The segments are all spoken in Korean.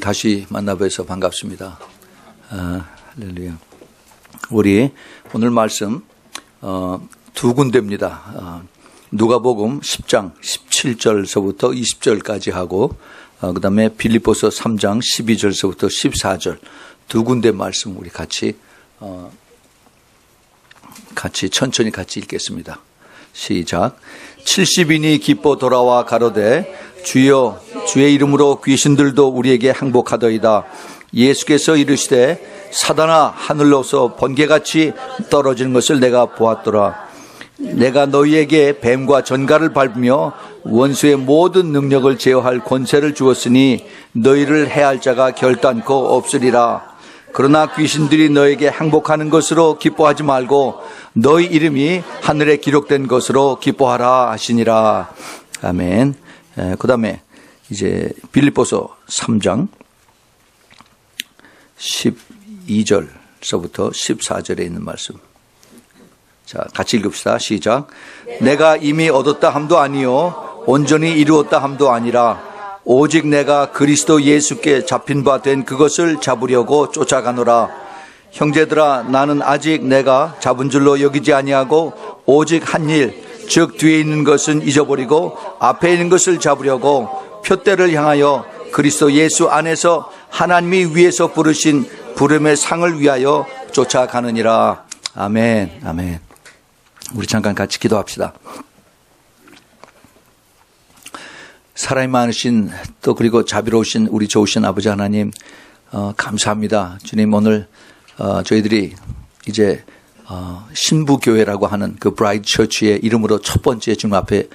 여러분들 다시 만나뵈서 반갑습니다. 할렐루야. 우리 오늘 말씀 두 군데입니다. 누가복음 10장 17절서부터 20절까지 하고 그 다음에 빌립보서 3장 12절서부터 14절 두 군데 말씀 우리 같이 천천히 같이 읽겠습니다. 시작. 70인이 기뻐 돌아와 가로되 주여 주의 이름으로 귀신들도 우리에게 항복하더이다. 예수께서 이르시되 사단아 하늘로서 번개같이 떨어지는 것을 내가 보았더라. 내가 너희에게 뱀과 전갈을 밟으며 원수의 모든 능력을 제어할 권세를 주었으니 너희를 해할 자가 결단코 없으리라. 그러나 귀신들이 너에게 항복하는 것으로 기뻐하지 말고 너희 이름이 하늘에 기록된 것으로 기뻐하라 하시니라. 아멘. 그 다음에 이제 빌립보서 3장 12절서부터 14절에 있는 말씀. 자, 같이 읽읍시다. 시작. 내가 이미 얻었다 함도 아니요 온전히 이루었다 함도 아니라 오직 내가 그리스도 예수께 잡힌 바 된 그것을 잡으려고 쫓아가노라. 형제들아 나는 아직 내가 잡은 줄로 여기지 아니하고 오직 한 일 즉 뒤에 있는 것은 잊어버리고 앞에 있는 것을 잡으려고 표대를 향하여 그리스도 예수 안에서 하나님이 위에서 부르신 부름의 상을 위하여 쫓아가느니라. 아멘. 아멘. 우리 잠깐 같이 기도합시다. 사랑이 많으신 또 그리고 자비로우신 우리 좋으신 아버지 하나님 감사합니다. 주님 오늘 저희들이 이제 신부교회라고 하는 그 브라이드 처치의 이름으로 첫 번째 주님 앞에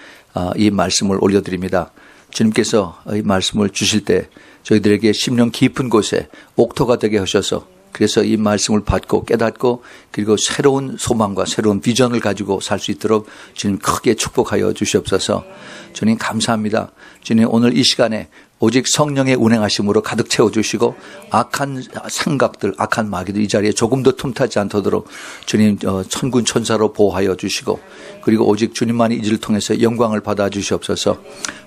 이 말씀을 올려드립니다. 주님께서 이 말씀을 주실 때 저희들에게 심령 깊은 곳에 옥토가 되게 하셔서 그래서 이 말씀을 받고 깨닫고 그리고 새로운 소망과 새로운 비전을 가지고 살 수 있도록 주님 크게 축복하여 주시옵소서. 주님 감사합니다. 주님 오늘 이 시간에 오직 성령의 운행하심으로 가득 채워주시고 악한 생각들, 악한 마귀들 이 자리에 조금 더 틈타지 않도록 주님 천군 천사로 보호하여 주시고 그리고 오직 주님만이 이들을 통해서 영광을 받아 주시옵소서.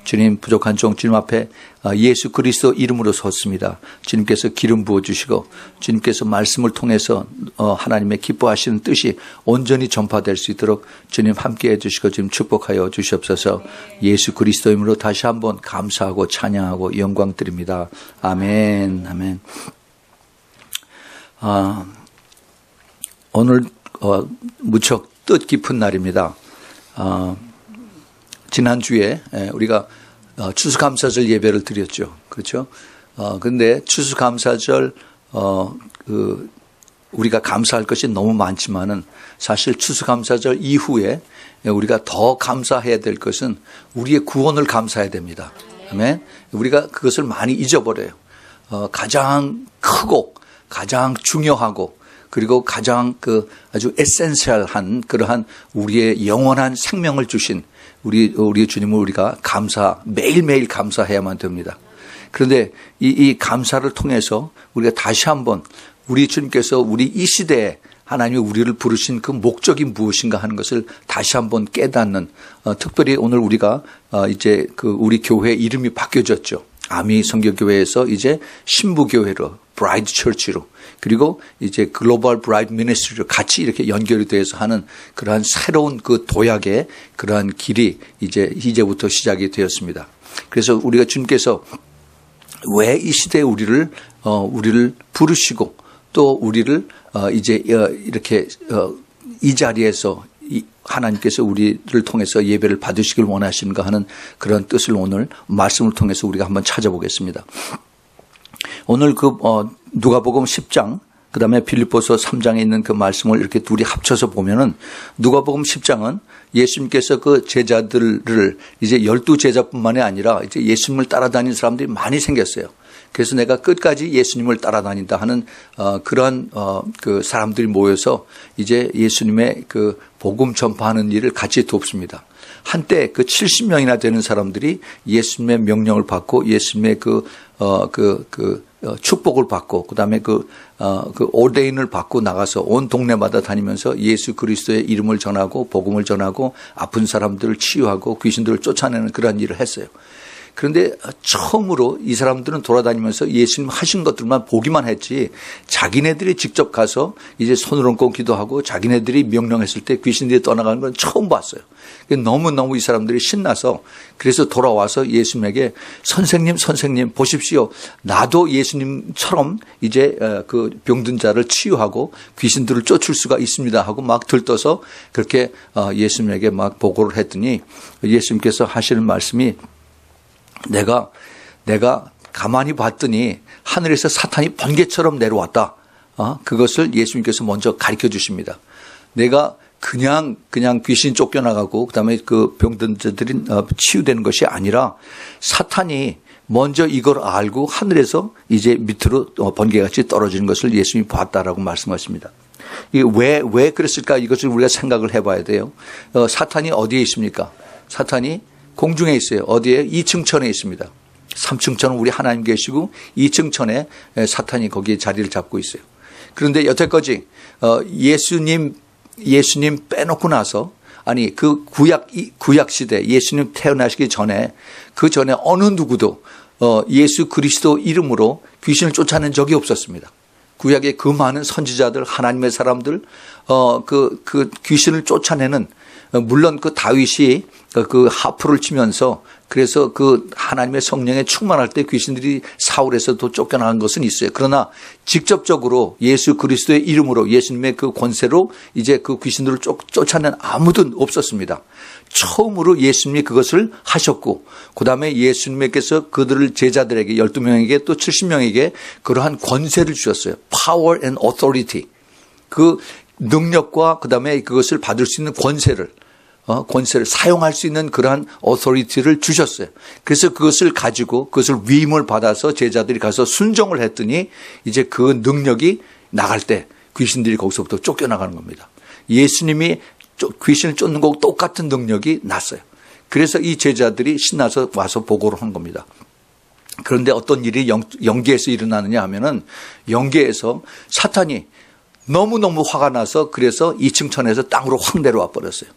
주님 부족한 종 주님 앞에 예수 그리스도 이름으로 섰습니다. 주님께서 기름 부어주시고 주님께서 말씀을 통해서 하나님의 기뻐하시는 뜻이 온전히 전파될 수 있도록 주님 함께해 주시고 주님 축복하여 주시옵소서. 예수 그리스도 이름으로 다시 한번 감사하고 찬양하고 영광 드립니다. 아멘. 아멘. 오늘 무척 뜻깊은 날입니다. 지난주에 우리가 추수감사절 예배를 드렸죠. 그렇죠? 근데 추수감사절 우리가 감사할 것이 너무 많지만은 사실 추수감사절 이후에 우리가 더 감사해야 될 것은 우리의 구원을 감사해야 됩니다. 아멘. 우리가 그것을 많이 잊어버려요. 가장 크고 가장 중요하고 그리고 가장 아주 에센셜한 그러한 우리의 영원한 생명을 주신 우리의 주님을 우리가 매일매일 감사해야만 됩니다. 그런데 이 감사를 통해서 우리가 다시 한번 우리 주님께서 우리 이 시대에 하나님이 우리를 부르신 그 목적이 무엇인가 하는 것을 다시 한번 깨닫는 특별히 오늘 우리가 이제 우리 교회 이름이 바뀌어졌죠. 아미 성교교회에서 이제 신부교회로 브라이드 처치로 그리고 이제 글로벌 브라이드 미니스트리로 같이 이렇게 연결이 돼서 하는 그러한 새로운 그 도약의 그러한 길이 이제부터 시작이 되었습니다. 그래서 우리가 주님께서 왜 이 시대에 우리를 부르시고 또 우리를 이제 이렇게 이 자리에서 하나님께서 우리를 통해서 예배를 받으시길 원하시는가 하는 그런 뜻을 오늘 말씀을 통해서 우리가 한번 찾아보겠습니다. 오늘 누가복음 10장 그다음에 빌립보서 3장에 있는 그 말씀을 이렇게 둘이 합쳐서 보면은 누가복음 10장은 예수님께서 그 제자들을 이제 12제자뿐만이 아니라 이제 예수님을 따라다니는 사람들이 많이 생겼어요. 그래서 내가 끝까지 예수님을 따라다닌다 하는 그러한 그 사람들이 모여서 이제 예수님의 그 복음 전파하는 일을 같이 돕습니다. 한때 그 70명이나 되는 사람들이 예수님의 명령을 받고 예수님의 축복을 받고 그다음에 오데인을 받고 나가서 온 동네마다 다니면서 예수 그리스도의 이름을 전하고 복음을 전하고 아픈 사람들을 치유하고 귀신들을 쫓아내는 그런 일을 했어요. 그런데 처음으로 이 사람들은 돌아다니면서 예수님 하신 것들만 보기만 했지 자기네들이 직접 가서 이제 손을 얹고 기도하고 자기네들이 명령했을 때 귀신들이 떠나가는 건 처음 봤어요. 너무너무 이 사람들이 신나서 그래서 돌아와서 예수님에게 선생님 보십시오. 나도 예수님처럼 이제 그 병든 자를 치유하고 귀신들을 쫓을 수가 있습니다 하고 막 들떠서 그렇게 예수님에게 막 보고를 했더니 예수님께서 하시는 말씀이 내가 가만히 봤더니 하늘에서 사탄이 번개처럼 내려왔다. 그것을 예수님께서 먼저 가르쳐 주십니다. 내가 그냥 귀신 쫓겨나가고 그다음에 그 병든 자들이 치유되는 것이 아니라 사탄이 먼저 이걸 알고 하늘에서 이제 밑으로 번개같이 떨어지는 것을 예수님이 봤다라고 말씀하십니다. 이게 왜 그랬을까? 이것을 우리가 생각을 해봐야 돼요. 사탄이 어디에 있습니까? 사탄이 공중에 있어요. 어디에? 2층 천에 있습니다. 3층 천은 우리 하나님 계시고 2층 천에 사탄이 거기에 자리를 잡고 있어요. 그런데 여태까지 예수님 빼놓고 나서 아니 그 구약 시대 예수님 태어나시기 전에 그 전에 어느 누구도 예수 그리스도 이름으로 귀신을 쫓아낸 적이 없었습니다. 구약의 그 많은 선지자들 하나님의 사람들 그 귀신을 쫓아내는 물론 그 다윗이 그 하프를 치면서 그래서 그 하나님의 성령에 충만할 때 귀신들이 사울에서도 쫓겨나간 것은 있어요. 그러나 직접적으로 예수 그리스도의 이름으로 예수님의 그 권세로 이제 그 귀신들을 쫓아낸 아무도 없었습니다. 처음으로 예수님이 그것을 하셨고 그다음에 예수님께서 그들을 제자들에게 12명에게 또 70명에게 그러한 권세를 주셨어요. Power and authority. 그 능력과 그다음에 그것을 받을 수 있는 권세를 사용할 수 있는 그러한 어토리티를 주셨어요. 그래서 그것을 가지고 그것을 위임을 받아서 제자들이 가서 순종을 했더니 이제 그 능력이 나갈 때 귀신들이 거기서부터 쫓겨나가는 겁니다. 예수님이 귀신을 쫓는 거하고 똑같은 능력이 났어요. 그래서 이 제자들이 신나서 와서 보고를 한 겁니다. 그런데 어떤 일이 영계에서 일어나느냐 하면은 영계에서 사탄이 너무너무 화가 나서 그래서 2층 천에서 땅으로 확 내려와 버렸어요.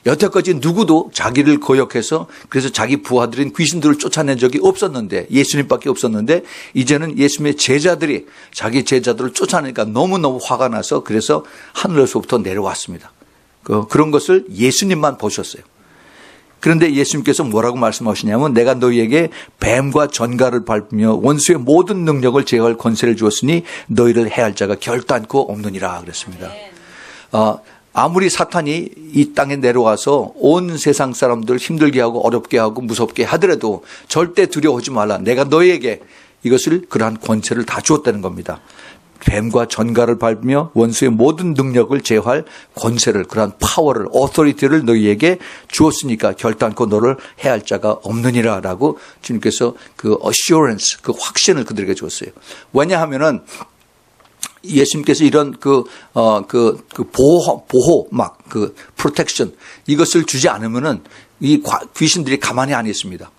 여태까지 누구도 자기를 거역해서 그래서 자기 부하들인 귀신들을 쫓아낸 적이 없었는데 예수님밖에 없었는데 이제는 예수님의 제자들이 자기 제자들을 쫓아내니까 너무너무 화가 나서 그래서 하늘에서부터 내려왔습니다. 그런 것을 예수님만 보셨어요. 그런데 예수님께서 뭐라고 말씀하시냐면 내가 너희에게 뱀과 전갈을 밟으며 원수의 모든 능력을 제어할 권세를 주었으니 너희를 해할 자가 결단코 없느니라 그랬습니다. 아무리 사탄이 이 땅에 내려와서 온 세상 사람들 힘들게 하고 어렵게 하고 무섭게 하더라도 절대 두려워하지 말라. 내가 너희에게 이것을 그러한 권세를 다 주었다는 겁니다. 뱀과 전갈을 밟으며 원수의 모든 능력을 제어할 권세를 그러한 파워를 어토리티를 너희에게 주었으니까 결단코 너를 해할 자가 없느니라 라고 주님께서 그 assurance 그 확신을 그들에게 주었어요. 왜냐하면은 예수님께서 이런 보호 protection 이것을 주지 않으면은 이 귀신들이 가만히 안 있습니다.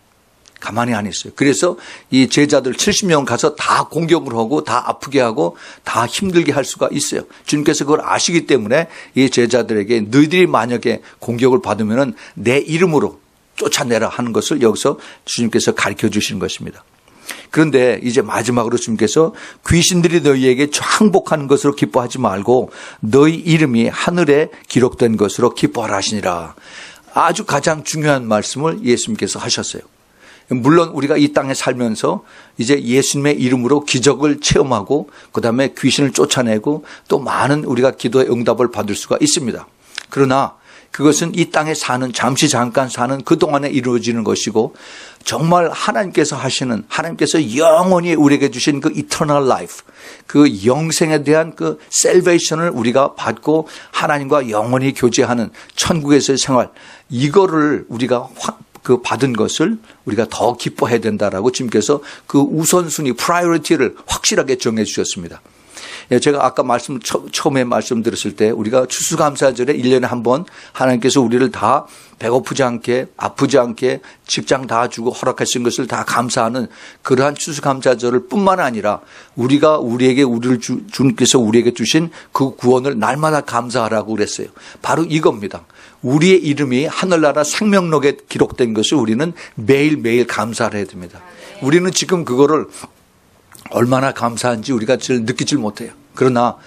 가만히 안 있어요. 그래서 이 제자들 70명 가서 다 공격을 하고 다 아프게 하고 다 힘들게 할 수가 있어요. 주님께서 그걸 아시기 때문에 이 제자들에게 너희들이 만약에 공격을 받으면은 내 이름으로 쫓아내라 하는 것을 여기서 주님께서 가르쳐 주시는 것입니다. 그런데 이제 마지막으로 주님께서 귀신들이 너희에게 항복하는 것으로 기뻐하지 말고 너희 이름이 하늘에 기록된 것으로 기뻐하라 하시니라. 아주 가장 중요한 말씀을 예수님께서 하셨어요. 물론 우리가 이 땅에 살면서 이제 예수님의 이름으로 기적을 체험하고 그다음에 귀신을 쫓아내고 또 많은 우리가 기도의 응답을 받을 수가 있습니다. 그러나 그것은 이 땅에 사는 잠시 잠깐 사는 그동안에 이루어지는 것이고 정말 하나님께서 하시는 하나님께서 영원히 우리에게 주신 그 eternal life 그 영생에 대한 그 salvation을 우리가 받고 하나님과 영원히 교제하는 천국에서의 생활 이거를 우리가 그 받은 것을 우리가 더 기뻐해야 된다라고 주님께서 그 우선순위, 프라이어리티를 확실하게 정해 주셨습니다. 제가 아까 처음에 말씀드렸을 때 우리가 추수감사절에 1년에 한 번 하나님께서 우리를 다 배고프지 않게 아프지 않게 직장 다 주고 허락하신 것을 다 감사하는 그러한 추수감사절을 뿐만 아니라 우리가 주님께서 우리에게 주신 그 구원을 날마다 감사하라고 그랬어요. 바로 이겁니다. 우리의 이름이 하늘나라 생명록에 기록된 것을 우리는 매일매일 감사를 해야 됩니다. 우리는 지금 그거를 얼마나 감사한지 우리가 잘 느끼질 못해요. 그러나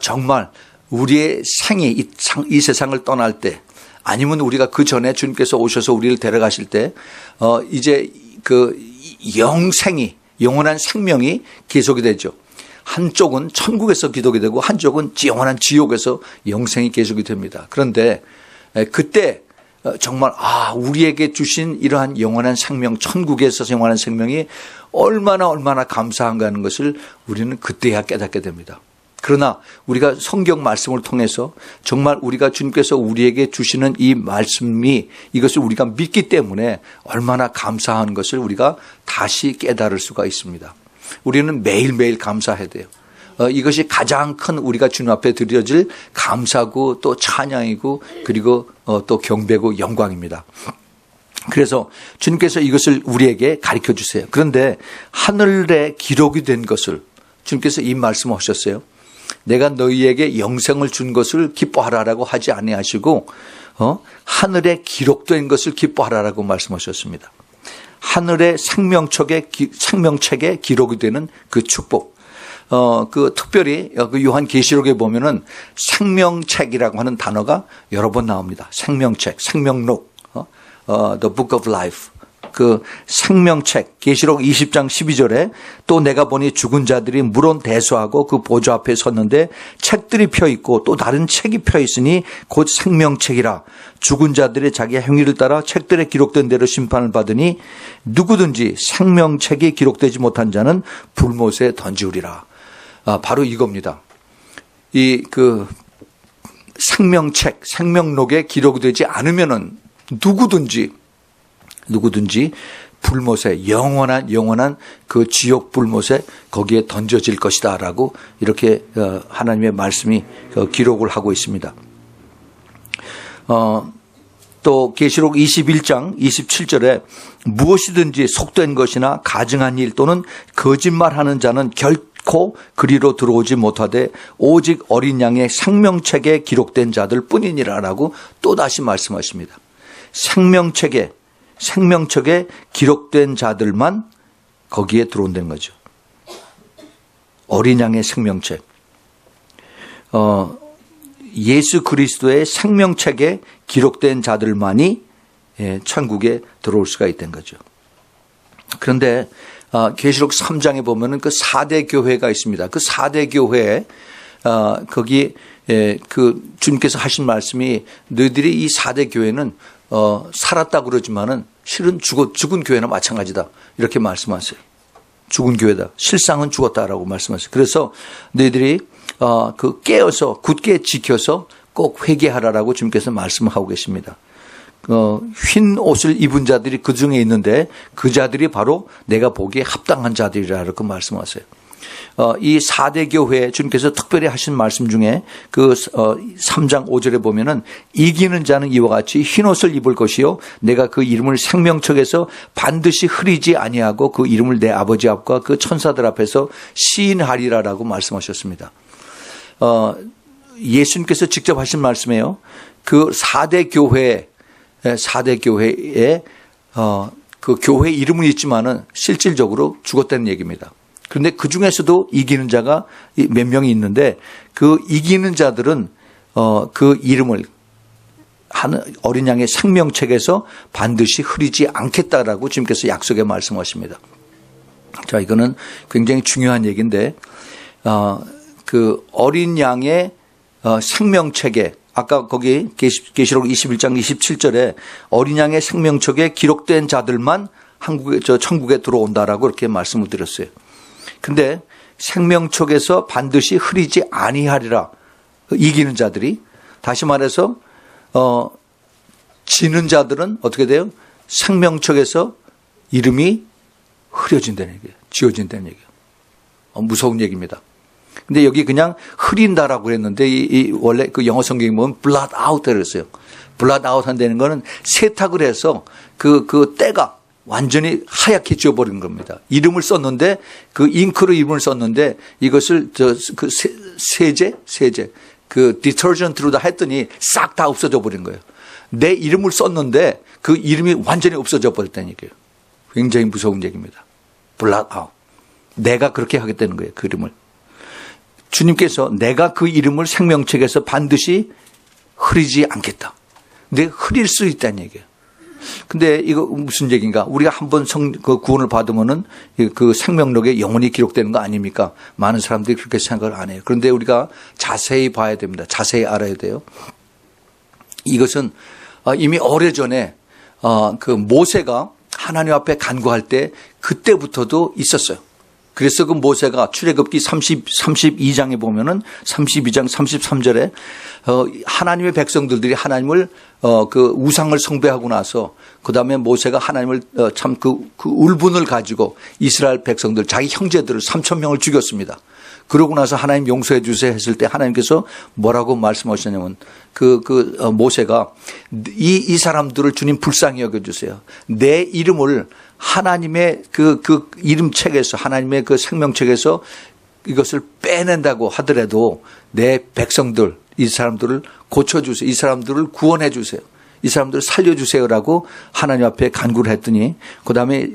정말 우리의 생이 이 세상을 떠날 때 아니면 우리가 그 전에 주님께서 오셔서 우리를 데려가실 때 이제 그 영원한 생명이 계속이 되죠. 한쪽은 천국에서 기록이 되고 한쪽은 영원한 지옥에서 영생이 계속이 됩니다. 그런데 그때 정말 우리에게 주신 이러한 영원한 생명, 천국에서 영원한 생명이 얼마나 감사한가 하는 것을 우리는 그때야 깨닫게 됩니다. 그러나 우리가 성경 말씀을 통해서 정말 우리가 주님께서 우리에게 주시는 이 말씀이 이것을 우리가 믿기 때문에 얼마나 감사한 것을 우리가 다시 깨달을 수가 있습니다. 우리는 매일매일 감사해야 돼요. 이것이 가장 큰 우리가 주님 앞에 드려질 감사고 또 찬양이고 그리고 또 경배고 영광입니다. 그래서 주님께서 이것을 우리에게 가르쳐 주세요. 그런데 하늘에 기록이 된 것을 주님께서 이 말씀을 하셨어요. 내가 너희에게 영생을 준 것을 기뻐하라라고 하지 아니하시고 하늘에 기록된 것을 기뻐하라라고 말씀하셨습니다. 하늘의 생명책에 기록이 되는 그 축복. 특별히 그 요한계시록에 보면은 생명책이라고 하는 단어가 여러 번 나옵니다. 생명책, 생명록, The Book of Life. 그 생명책, 계시록 20장 12절에 또 내가 보니 죽은 자들이 물론 대수하고 그 보좌 앞에 섰는데 책들이 펴 있고 또 다른 책이 펴 있으니 곧 생명책이라. 죽은 자들의 자기 행위를 따라 책들에 기록된 대로 심판을 받으니 누구든지 생명책이 기록되지 못한 자는 불못에 던지우리라. 바로 이겁니다. 그 생명책, 생명록에 기록되지 않으면은 누구든지 불못에 영원한 그 지옥 불못에 거기에 던져질 것이다라고 이렇게 하나님의 말씀이 기록을 하고 있습니다. 또 계시록 21장 27절에 무엇이든지 속된 것이나 가증한 일 또는 거짓말하는 자는 결코 그리로 들어오지 못하되 오직 어린 양의 생명책에 기록된 자들 뿐이니라라고 또다시 말씀하십니다. 생명책에 기록된 자들만 거기에 들어온다는 거죠. 어린 양의 생명책. 예수 그리스도의 생명책에 기록된 자들만이 천국에 들어올 수가 있다는 거죠. 그런데 계시록 3장에 보면은 그 4대 교회가 있습니다. 그 4대 교회에 거기 그 주님께서 하신 말씀이 너희들이 이 4대 교회는 살았다 그러지만은 실은 죽은 교회나 마찬가지다. 이렇게 말씀하세요. 죽은 교회다. 실상은 죽었다라고 말씀하세요. 그래서 너희들이 그 깨어서 굳게 지켜서 꼭 회개하라라고 주님께서 말씀하고 계십니다. 흰 옷을 입은 자들이 그 중에 있는데 그 자들이 바로 내가 보기에 합당한 자들이라고 말씀하세요. 이 4대 교회 주님께서 특별히 하신 말씀 중에 그 3장 5절에 보면은 이기는 자는 이와 같이 흰옷을 입을 것이요 내가 그 이름을 생명책에서 반드시 흐리지 아니하고 그 이름을 내 아버지 앞과 그 천사들 앞에서 시인하리라라고 말씀하셨습니다. 예수님께서 직접 하신 말씀이에요. 그 4대 교회에 그 교회 이름은 있지만은 실질적으로 죽었다는 얘기입니다. 그런데 그 중에서도 이기는 자가 몇 명이 있는데 그 이기는 자들은 그 이름을 어린 양의 생명책에서 반드시 흐리지 않겠다라고 주님께서 약속에 말씀하십니다. 자, 이거는 굉장히 중요한 얘기인데 그 어린 양의 생명책에 아까 거기 계시록 21장 27절에 어린 양의 생명책에 기록된 자들만 천국에 들어온다라고 이렇게 말씀을 드렸어요. 근데 생명책에서 반드시 흐리지 아니하리라. 이기는 자들이 다시 말해서 지는 자들은 어떻게 돼요? 생명책에서 이름이 흐려진다는 얘기예요. 지워진다는 얘기예요. 무서운 얘기입니다. 근데 여기 그냥 흐린다라고 그랬는데 원래 그 영어 성경에 보면 blot out 그랬어요. blot out 한다는 거는 세탁을 해서 그 때가 완전히 하얗게 지워버린 겁니다. 이름을 썼는데 그 잉크로 이름을 썼는데 이것을 그 세제 그 디터전트로 다 했더니 싹 다 없어져 버린 거예요. 내 이름을 썼는데 그 이름이 완전히 없어져 버렸다는 얘기예요. 굉장히 무서운 얘기입니다. blot out. 내가 그렇게 하겠다는 거예요. 그 이름을. 주님께서 내가 그 이름을 생명책에서 반드시 흐리지 않겠다. 근데 흐릴 수 있다는 얘기예요. 근데 이거 무슨 얘기인가? 우리가 한번 그 구원을 받으면은 그 생명록에 영원히 기록되는 거 아닙니까? 많은 사람들이 그렇게 생각을 안 해요. 그런데 우리가 자세히 봐야 됩니다. 자세히 알아야 돼요. 이것은 이미 오래전에 그 모세가 하나님 앞에 간구할 때 그때부터도 있었어요. 그래서 그 모세가 출애굽기 32장에 보면은 32장 33절에 하나님의 백성들이 하나님을 그 우상을 숭배하고 나서 그다음에 모세가 하나님을 참 그 울분을 가지고 이스라엘 백성들 자기 형제들을 3,000명을 죽였습니다. 그러고 나서 하나님 용서해 주세요 했을 때 하나님께서 뭐라고 말씀하셨냐면 모세가 이 사람들을 주님 불쌍히 여겨주세요. 내 이름을 하나님의 그 이름책에서 하나님의 그 생명책에서 이것을 빼낸다고 하더라도 내 백성들 이 사람들을 고쳐주세요. 이 사람들을 구원해 주세요. 이 사람들을 살려주세요라고 하나님 앞에 간구를 했더니 그다음에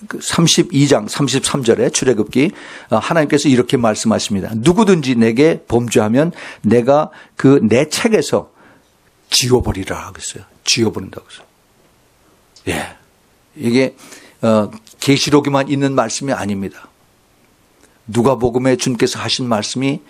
32장 33절에 출애굽기 하나님께서 이렇게 말씀하십니다. 누구든지 내게 범죄하면 내가 그 내 책에서 지워버리라 하겠어요. 지워버린다고 했어요. 예. 이게 계시록에만 있는 말씀이 아닙니다. 누가복음에 주님께서 하신 말씀이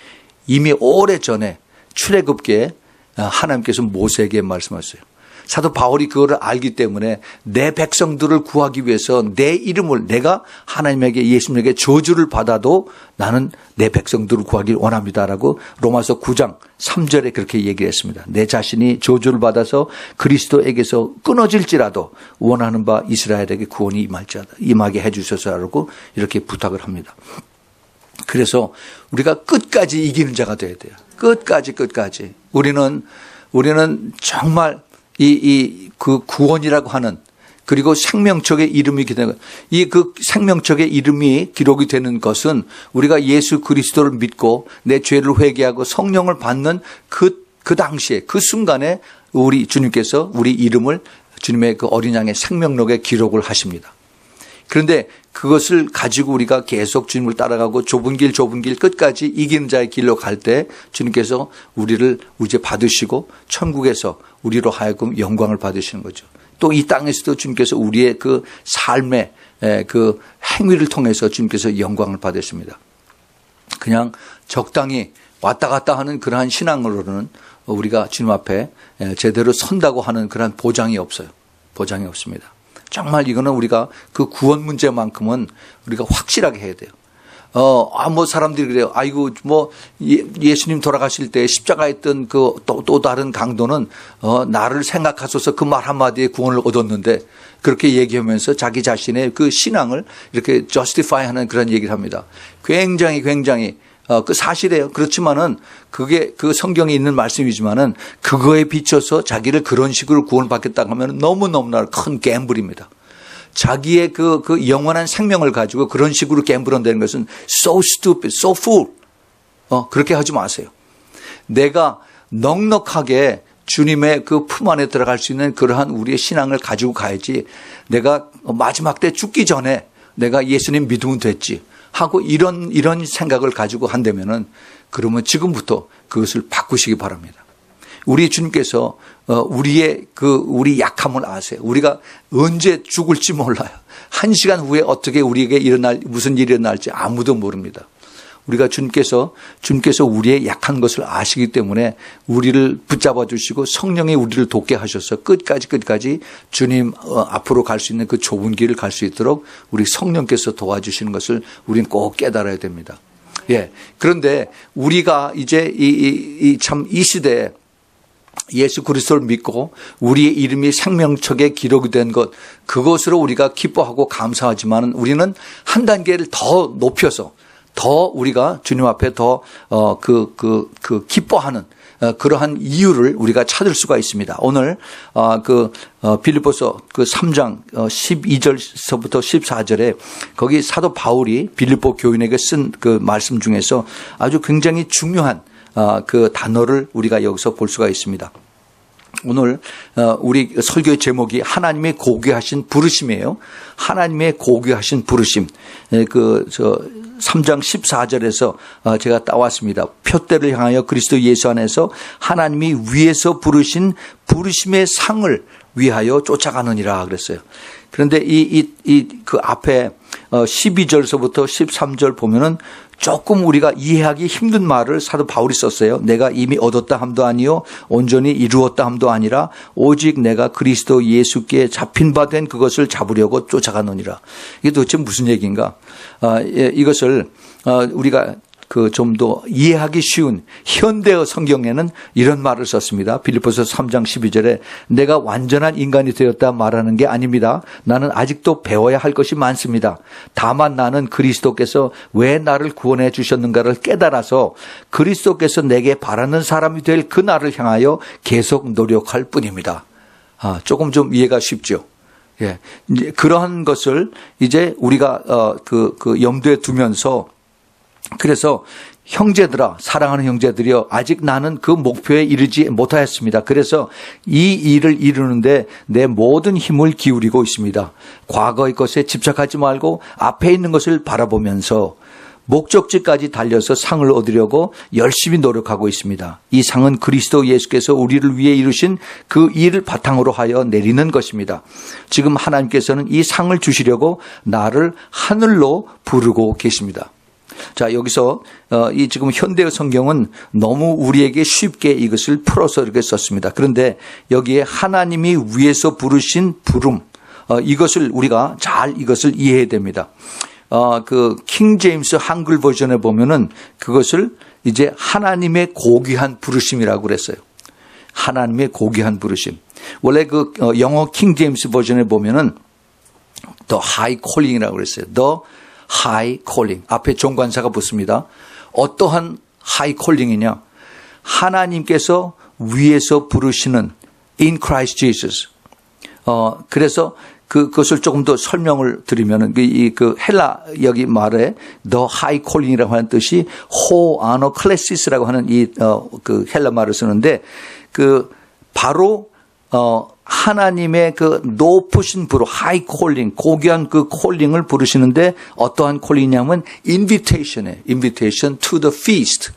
이미 오래전에 출애굽기에 하나님께서 모세에게 말씀하셨어요. 사도 바울이 그거를 알기 때문에 내 백성들을 구하기 위해서 내 이름을 내가 하나님에게 예수님에게 저주를 받아도 나는 내 백성들을 구하길 원합니다라고 로마서 9장 3절에 그렇게 얘기를 했습니다. 내 자신이 저주를 받아서 그리스도에게서 끊어질지라도 원하는 바 이스라엘에게 구원이 임하게 해 주셔서라고 이렇게 부탁을 합니다. 그래서 우리가 끝까지 이기는 자가 되어야 돼요. 끝까지. 우리는 정말 그 구원이라고 하는 그리고 생명책의 이름이 기록되는 그 생명책의 이름이 기록이 되는 것은 우리가 예수 그리스도를 믿고 내 죄를 회개하고 성령을 받는 그 당시에 그 순간에 우리 주님께서 우리 이름을 주님의 그 어린 양의 생명록에 기록을 하십니다. 그런데 그것을 가지고 우리가 계속 주님을 따라가고 좁은 길 끝까지 이기는 자의 길로 갈 때 주님께서 우리를 이제 받으시고 천국에서 우리로 하여금 영광을 받으시는 거죠. 또 이 땅에서도 주님께서 우리의 그 삶의 그 행위를 통해서 주님께서 영광을 받으십니다. 그냥 적당히 왔다 갔다 하는 그러한 신앙으로는 우리가 주님 앞에 제대로 선다고 하는 그러한 보장이 없어요. 보장이 없습니다. 정말 이거는 우리가 그 구원 문제만큼은 우리가 확실하게 해야 돼요. 뭐 사람들이 그래요. 아이고 뭐 예수님 돌아가실 때 십자가에 있던 그 또 다른 강도는 나를 생각하소서 그 말 한마디에 구원을 얻었는데 그렇게 얘기하면서 자기 자신의 그 신앙을 이렇게 justify 하는 그런 얘기를 합니다. 굉장히 그 사실이에요. 그렇지만은 그게 그 성경에 있는 말씀이지만은 그거에 비춰서 자기를 그런 식으로 구원받겠다고 하면 너무나 큰 갬블입니다. 자기의 그 영원한 생명을 가지고 그런 식으로 갬블한다는 것은 so stupid, so fool. 그렇게 하지 마세요. 내가 넉넉하게 주님의 그 품 안에 들어갈 수 있는 그러한 우리의 신앙을 가지고 가야지 내가 마지막 때 죽기 전에 내가 예수님 믿으면 됐지 하고 이런 생각을 가지고 한다면은 그러면 지금부터 그것을 바꾸시기 바랍니다. 우리 주님께서 우리 약함을 아세요. 우리가 언제 죽을지 몰라요. 1시간 후에 어떻게 우리에게 무슨 일이 일어날지 아무도 모릅니다. 우리가 주님께서 우리의 약한 것을 아시기 때문에 우리를 붙잡아 주시고 성령이 우리를 돕게 하셔서 끝까지 주님 앞으로 갈 수 있는 그 좁은 길을 갈 수 있도록 우리 성령께서 도와주시는 것을 우리는 꼭 깨달아야 됩니다. 예. 그런데 우리가 이제 이 시대에 예수 그리스도를 믿고 우리의 이름이 생명책에 기록이 된 것 그것으로 우리가 기뻐하고 감사하지만 우리는 한 단계를 더 높여서 더 우리가 주님 앞에 더 기뻐하는 그러한 이유를 우리가 찾을 수가 있습니다. 오늘 빌립보서 3장 12절서부터 14절에 거기 사도 바울이 빌립보 교인에게 쓴 그 말씀 중에서 아주 굉장히 중요한 그 단어를 우리가 여기서 볼 수가 있습니다. 오늘 우리 설교의 제목이 하나님의 고귀하신 부르심이에요. 하나님의 고귀하신 부르심. 3장 14절에서 제가 따왔습니다. 표대를 향하여 그리스도 예수 안에서 하나님이 위에서 부르신 부르심의 상을 위하여 쫓아가느니라 그랬어요. 그런데 그 앞에 12절서부터 13절 보면은 조금 우리가 이해하기 힘든 말을 사도 바울이 썼어요. 내가 이미 얻었다 함도 아니요 온전히 이루었다 함도 아니라 오직 내가 그리스도 예수께 잡힌 바 된 그것을 잡으려고 쫓아가느니라. 이게 도대체 무슨 얘기인가? 이것을 우리가 좀 더 이해하기 쉬운 현대어 성경에는 이런 말을 썼습니다. 빌립보서 3장 12절에 내가 완전한 인간이 되었다 말하는 게 아닙니다. 나는 아직도 배워야 할 것이 많습니다. 다만 나는 그리스도께서 왜 나를 구원해 주셨는가를 깨달아서 그리스도께서 내게 바라는 사람이 될 그 날을 향하여 계속 노력할 뿐입니다. 조금 좀 이해가 쉽죠. 예. 이제 그러한 것을 이제 우리가 염두에 두면서 그래서 형제들아, 사랑하는 형제들이여, 아직 나는 그 목표에 이르지 못하였습니다. 그래서 이 일을 이루는데 내 모든 힘을 기울이고 있습니다. 과거의 것에 집착하지 말고 앞에 있는 것을 바라보면서 목적지까지 달려서 상을 얻으려고 열심히 노력하고 있습니다. 이 상은 그리스도 예수께서 우리를 위해 이루신 그 일을 바탕으로 하여 내리는 것입니다. 지금 하나님께서는 이 상을 주시려고 나를 하늘로 부르고 계십니다. 자, 여기서 이 지금 현대의 성경은 너무 우리에게 쉽게 이것을 풀어서 이렇게 썼습니다. 그런데 여기에 하나님이 위에서 부르신 부름, 이것을 우리가 잘 이것을 이해해야 됩니다. 킹 제임스 한글 버전에 보면은 그것을 이제 하나님의 고귀한 부르심이라고 그랬어요. 하나님의 고귀한 부르심. 원래 영어 킹 제임스 버전에 보면은 The High Calling이라고 그랬어요. The High Calling. 앞에 종관사가 붙습니다. 어떠한 High Calling이냐? 하나님께서 위에서 부르시는 In Christ Jesus. 그래서 그것을 조금 더 설명을 드리면은 그 헬라 여기 말에 The High Calling이라고 하는 뜻이 Ho Ano Klesis,라고 하는 그 헬라 말을 쓰는데 바로 하나님의 그 높으신 부르, 하이 콜링, 고귀한 그 콜링을 부르시는데 어떠한 콜링이냐면 invitation to the feast.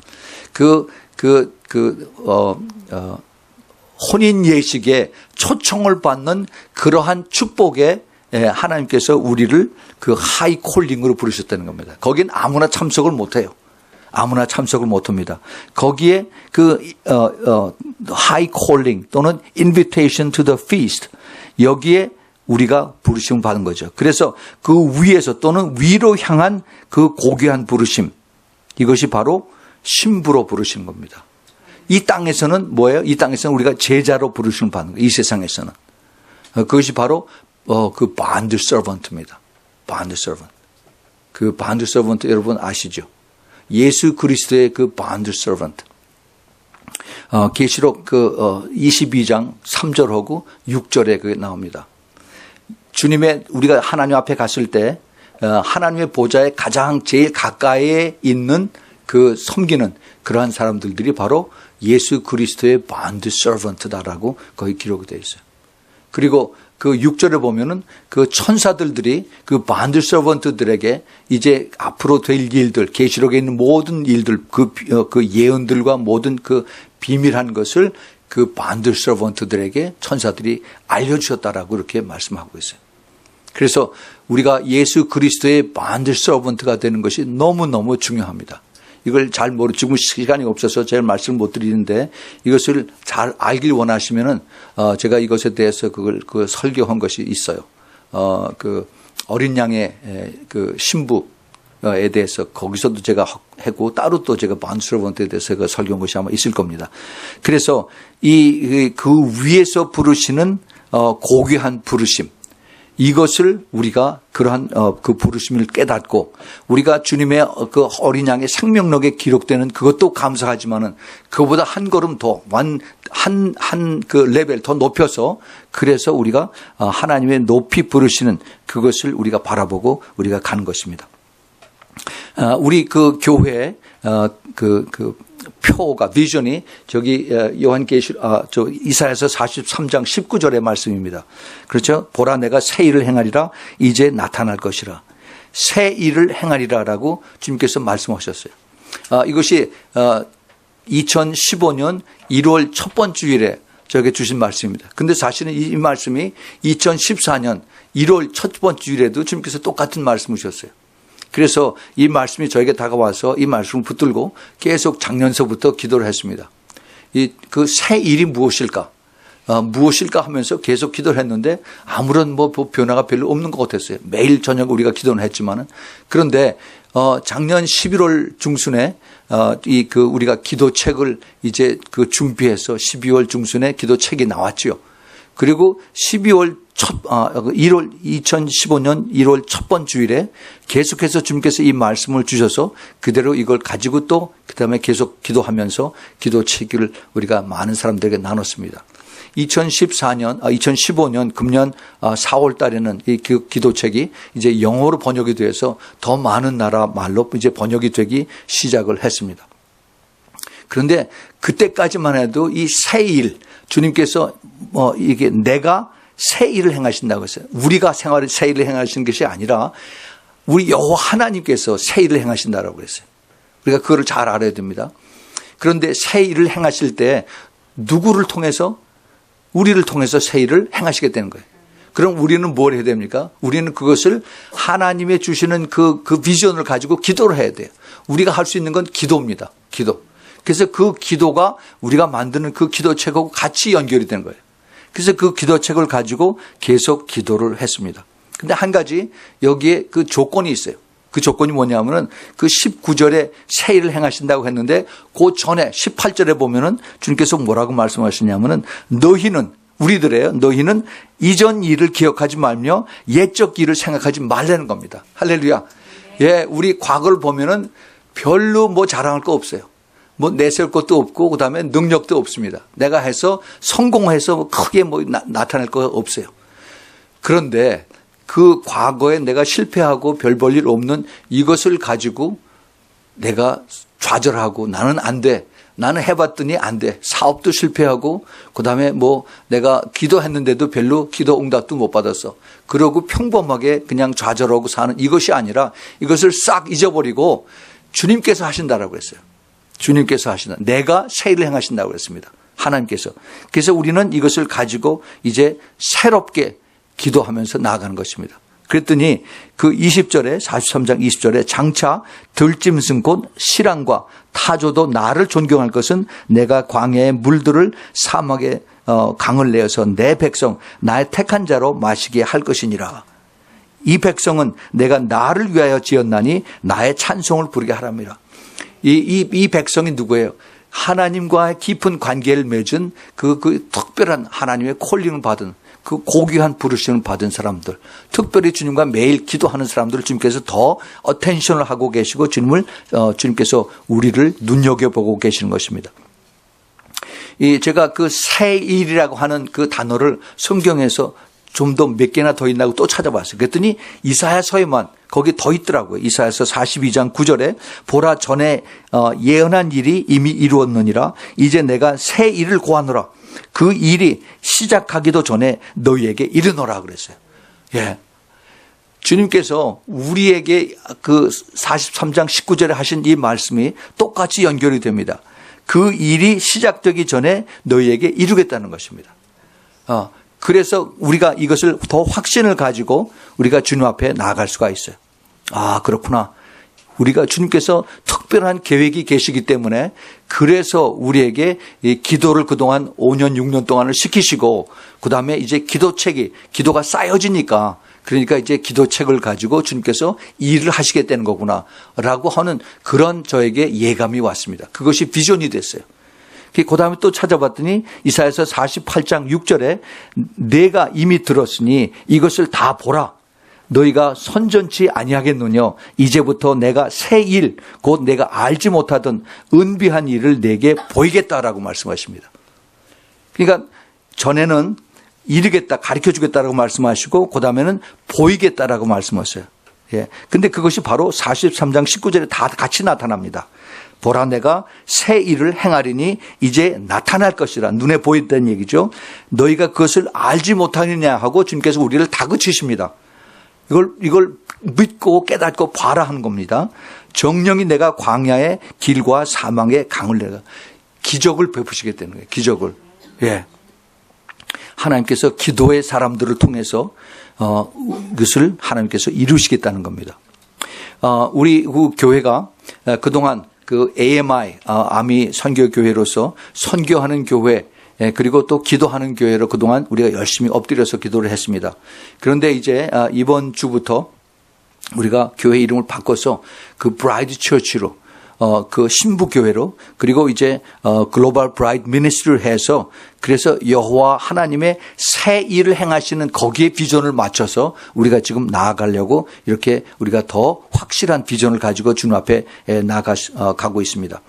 혼인 예식에 초청을 받는 그러한 축복에 하나님께서 우리를 그 하이 콜링으로 부르셨다는 겁니다. 거긴 아무나 참석을 못 해요. 아무나 참석을 못합니다. 거기에 high calling 또는 invitation to the feast, 여기에 우리가 부르심을 받은 거죠. 그래서 그 위에서 또는 위로 향한 그 고귀한 부르심, 이것이 바로 신부로 부르시는 겁니다. 이 땅에서는 뭐예요? 이 땅에서는 우리가 제자로 부르심을 받는 거예요. 이 세상에서는. 그것이 바로 그 bond servant입니다. bond servant. 그 bond servant 여러분 아시죠? 예수 그리스도의 그 bond servant. 계시록 22장 3절하고 6절에 그게 나옵니다. 우리가 하나님 앞에 갔을 때 하나님의 보좌에 가장 제일 가까이에 있는 그 섬기는 그러한 사람들이 바로 예수 그리스도의 bond servant다라고 거기 기록되어 있어요. 그리고 그 6절에 보면은 그 천사들이 그 bond servant들에게 이제 앞으로 될 일들, 계시록에 있는 모든 일들, 그 예언들과 모든 그 비밀한 것을 그 bond servant들에게 천사들이 알려주셨다라고 이렇게 말씀하고 있어요. 그래서 우리가 예수 그리스도의 bond servant가 되는 것이 너무너무 중요합니다. 이걸 잘 지금 시간이 없어서 제가 말씀을 못 드리는데 이것을 잘 알길 원하시면은 제가 이것에 대해서 그걸 설교한 것이 있어요. 어린 양의 그 신부에 대해서 거기서도 제가 하고 따로 또 제가 반스러번트에 대해서 설교한 것이 아마 있을 겁니다. 그래서 그 위에서 부르시는 고귀한 부르심, 이것을 우리가 그러한 그 부르심을 깨닫고 우리가 주님의 그 어린 양의 생명록에 기록되는 그것도 감사하지만은 그보다 한 걸음 더 한 그 레벨 더 높여서 그래서 우리가 하나님의 높이 부르시는 그것을 우리가 바라보고 우리가 가는 것입니다. 우리 그 교회 표가 비전이 저기 이사야서 43장 19절의 말씀입니다. 그렇죠? 보라 내가 새 일을 행하리라 이제 나타날 것이라. 새 일을 행하리라라고 주님께서 말씀하셨어요. 이것이 2015년 1월 첫 번째 주일에 저에게 주신 말씀입니다. 근데 사실은 이 말씀이 2014년 1월 첫 번째 주일에도 주님께서 똑같은 말씀을 주셨어요. 그래서 이 말씀이 저에게 다가와서 이 말씀을 붙들고 계속 작년서부터 기도를 했습니다. 그 새 일이 무엇일까? 무엇일까 하면서 계속 기도를 했는데 아무런 변화가 별로 없는 것 같았어요. 매일 저녁 우리가 기도는 했지만은 그런데 작년 11월 중순에 우리가 기도책을 이제 준비해서 12월 중순에 기도책이 나왔죠. 그리고 2015년 1월 첫 번째 주일에 계속해서 주님께서 이 말씀을 주셔서 그대로 이걸 가지고 또 그다음에 계속 기도하면서 기도책을 우리가 많은 사람들에게 나눴습니다. 2015년 금년 4월 달에는 이 기도책이 이제 영어로 번역이 돼서 더 많은 나라 말로 이제 번역이 되기 시작을 했습니다. 그런데 그때까지만 해도 이 새 일, 주님께서 이게 내가 새 일을 행하신다고 했어요. 우리가 새 일을 행하시는 것이 아니라 우리 여호와 하나님께서 새 일을 행하신다라고 그랬어요. 우리가 그거를 잘 알아야 됩니다. 그런데 새 일을 행하실 때 누구를 통해서? 우리를 통해서 새 일을 행하시게 되는 거예요. 그럼 우리는 뭘 해야 됩니까? 우리는 그것을 하나님의 주시는 그 비전을 가지고 기도를 해야 돼요. 우리가 할 수 있는 건 기도입니다. 기도. 그래서 그 기도가 우리가 만드는 그 기도책하고 같이 연결이 되는 거예요. 그래서 그 기도책을 가지고 계속 기도를 했습니다. 근데 한 가지 여기에 그 조건이 있어요. 그 조건이 뭐냐면은 그 19절에 새 일을 행하신다고 했는데 그 전에 18절에 보면은 주님께서 뭐라고 말씀하시냐면은 너희는 우리들이에요. 너희는 이전 일을 기억하지 말며 옛적 일을 생각하지 말라는 겁니다. 할렐루야. 예, 우리 과거를 보면은 별로 자랑할 거 없어요. 내세울 것도 없고 그다음에 능력도 없습니다. 내가 해서 성공해서 크게 나타낼 거 없어요. 그런데 그 과거에 내가 실패하고 별 볼 일 없는 이것을 가지고 내가 좌절하고 나는 안 돼. 나는 해봤더니 안 돼. 사업도 실패하고 그다음에 내가 기도했는데도 별로 기도 응답도 못 받았어. 그러고 평범하게 그냥 좌절하고 사는 이것이 아니라 이것을 싹 잊어버리고 주님께서 하신다라고 했어요. 주님께서 하신다. 내가 새 일을 행하신다고 했습니다. 하나님께서. 그래서 우리는 이것을 가지고 이제 새롭게 기도하면서 나아가는 것입니다. 그랬더니 그 20절에 43장 20절에 장차 들짐승 곧 실랑과 타조도 나를 존경할 것은 내가 광야의 물들을 사막에 강을 내어서 내 백성 나의 택한 자로 마시게 할 것이니라. 이 백성은 내가 나를 위하여 지었나니 나의 찬송을 부르게 하랍니다. 이 백성이 누구예요? 하나님과의 깊은 관계를 맺은 그 특별한 하나님의 콜링을 받은 그 고귀한 부르심을 받은 사람들, 특별히 주님과 매일 기도하는 사람들을 주님께서 더 어텐션을 하고 계시고 주님께서 우리를 눈여겨보고 계시는 것입니다. 제가 그 새 일이라고 하는 그 단어를 성경에서 좀 더 몇 개나 더 있나고 또 찾아봤어요. 그랬더니 이사야서에만 거기 더 있더라고요. 이사야서 42장 9절에 보라 전에 예언한 일이 이미 이루었느니라 이제 내가 새 일을 고하노라. 그 일이 시작하기도 전에 너희에게 이르노라 그랬어요. 예. 주님께서 우리에게 그 43장 19절에 하신 이 말씀이 똑같이 연결이 됩니다. 그 일이 시작되기 전에 너희에게 이루겠다는 것입니다. 그래서 우리가 이것을 더 확신을 가지고 우리가 주님 앞에 나아갈 수가 있어요. 아, 그렇구나. 우리가 주님께서 특별한 계획이 계시기 때문에 그래서 우리에게 이 기도를 그동안 5년, 6년 동안을 시키시고 그다음에 이제 기도가 쌓여지니까 그러니까 이제 기도책을 가지고 주님께서 일을 하시겠다는 거구나 라고 하는 그런 저에게 예감이 왔습니다. 그것이 비전이 됐어요. 그 다음에 또 찾아봤더니 이사야서 48장 6절에 내가 이미 들었으니 이것을 다 보라. 너희가 선전치 아니하겠느냐. 이제부터 내가 새 일, 곧 내가 알지 못하던 은비한 일을 내게 보이겠다라고 말씀하십니다. 그러니까 전에는 이르겠다, 가르쳐 주겠다라고 말씀하시고 그 다음에는 보이겠다라고 말씀하셨어요. 예. 근데 그것이 바로 43장 19절에 다 같이 나타납니다. 보라 내가 새 일을 행하리니 이제 나타날 것이라. 눈에 보인다는 얘기죠. 너희가 그것을 알지 못하느냐 하고 주님께서 우리를 다그치십니다. 이걸 믿고 깨닫고 봐라 하는 겁니다. 정령이 내가 광야의 길과 사망의 강을 내가 기적을 베푸시겠다는 거예요. 기적을. 예. 하나님께서 기도의 사람들을 통해서 그것을 하나님께서 이루시겠다는 겁니다. 우리 그 교회가 그동안 그 AMI 아미 선교교회로서 선교하는 교회 그리고 또 기도하는 교회로 그동안 우리가 열심히 엎드려서 기도를 했습니다. 그런데 이제 이번 주부터 우리가 교회 이름을 바꿔서 그 브라이드 처치로 그 신부 교회로 그리고 이제 글로벌 브라이드 미니스트리를 해서 그래서 여호와 하나님의 새 일을 행하시는 거기에 비전을 맞춰서 우리가 지금 나아가려고 이렇게 우리가 더 확실한 비전을 가지고 주님 앞에 가고 있습니다.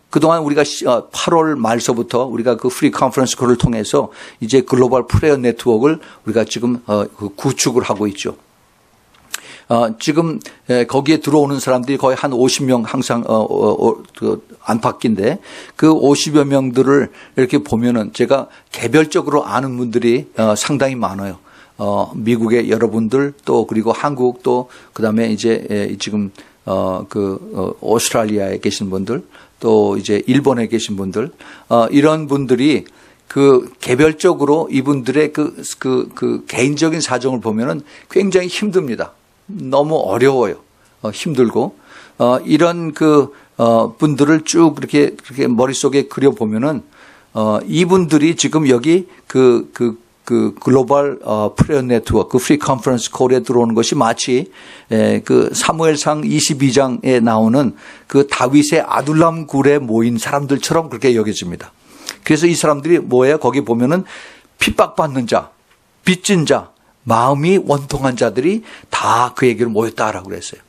그동안 우리가 8월 말서부터 우리가 그 프리 컨퍼런스 콜을 통해서 이제 글로벌 프레어 네트워크를 우리가 지금 구축을 하고 있죠. 지금 거기에 들어오는 사람들이 거의 한 50명 항상 안팎인데 그 50여 명들을 이렇게 보면은 제가 개별적으로 아는 분들이 상당히 많아요. 미국의 여러분들 또 그리고 한국 또 그다음에 이제 지금 오스트랄리아에 계신 분들 또 이제 일본에 계신 분들 이런 분들이 그 개별적으로 이분들의 그 개인적인 사정을 보면은 굉장히 힘듭니다. 너무 어려워요. 힘들고 이런 분들을 쭉 그렇게 머릿속에 그려보면은 이분들이 지금 여기 그 글로벌 프레어 네트워크, 그 프리 컨퍼런스 콜에 들어오는 것이 마치 그 사무엘상 22장에 나오는 그 다윗의 아둘람 굴에 모인 사람들처럼 그렇게 여겨집니다. 그래서 이 사람들이 뭐예요? 거기 보면은 핍박받는 자, 빚진 자, 마음이 원통한 자들이 다 그에게로 모였다라고 그랬어요.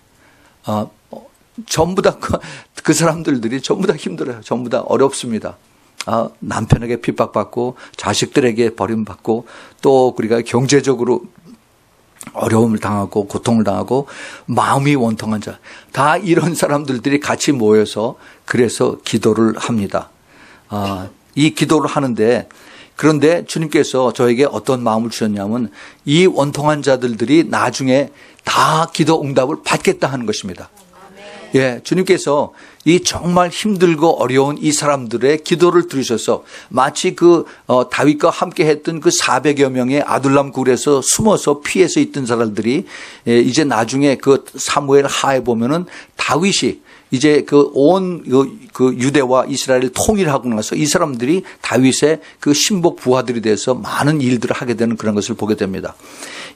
전부 다 그 사람들이 전부 다 힘들어요. 전부 다 어렵습니다. 남편에게 핍박받고 자식들에게 버림받고 또 우리가 경제적으로 어려움을 당하고 고통을 당하고 마음이 원통한 자 다 이런 사람들이 같이 모여서 그래서 기도를 합니다. 이 기도를 하는데 그런데 주님께서 저에게 어떤 마음을 주셨냐면 이 원통한 자들이 나중에 다 기도 응답을 받겠다 하는 것입니다. 예, 주님께서 이 정말 힘들고 어려운 이 사람들의 기도를 들으셔서 마치 다윗과 함께 했던 그 400여 명의 아둘람 굴에서 숨어서 피해서 있던 사람들이 이제 나중에 그 사무엘 하에 보면은 다윗이 이제 온 유대와 이스라엘을 통일하고 나서 이 사람들이 다윗의 그 신복 부하들이 돼서 많은 일들을 하게 되는 그런 것을 보게 됩니다.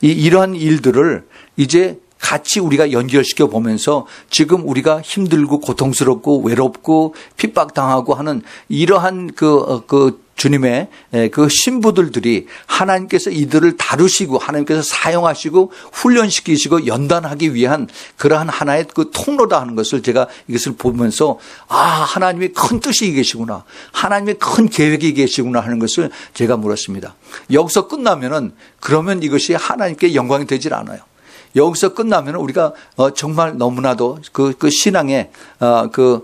이러한 일들을 이제 같이 우리가 연결시켜 보면서 지금 우리가 힘들고 고통스럽고 외롭고 핍박당하고 하는 이러한 주님의 그 신부들이 하나님께서 이들을 다루시고 하나님께서 사용하시고 훈련시키시고 연단하기 위한 그러한 하나의 그 통로다 하는 것을 제가 이것을 보면서 하나님의 큰 뜻이 계시구나. 하나님의 큰 계획이 계시구나 하는 것을 제가 물었습니다. 여기서 끝나면은 그러면 이것이 하나님께 영광이 되질 않아요. 여기서 끝나면 우리가 정말 너무나도 그 신앙의 그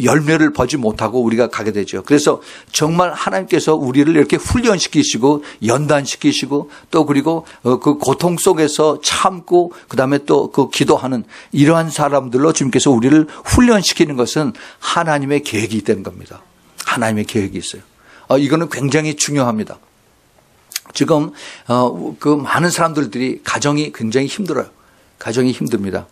열매를 보지 못하고 우리가 가게 되죠. 그래서 정말 하나님께서 우리를 이렇게 훈련시키시고 연단시키시고 또 그리고 그 고통 속에서 참고 그다음에 또 그 기도하는 이러한 사람들로 주님께서 우리를 훈련시키는 것은 하나님의 계획이 있다는 겁니다. 하나님의 계획이 있어요. 이거는 굉장히 중요합니다. 지금 그 많은 사람들이 가정이 굉장히 힘들어요. 가정이 힘듭니다.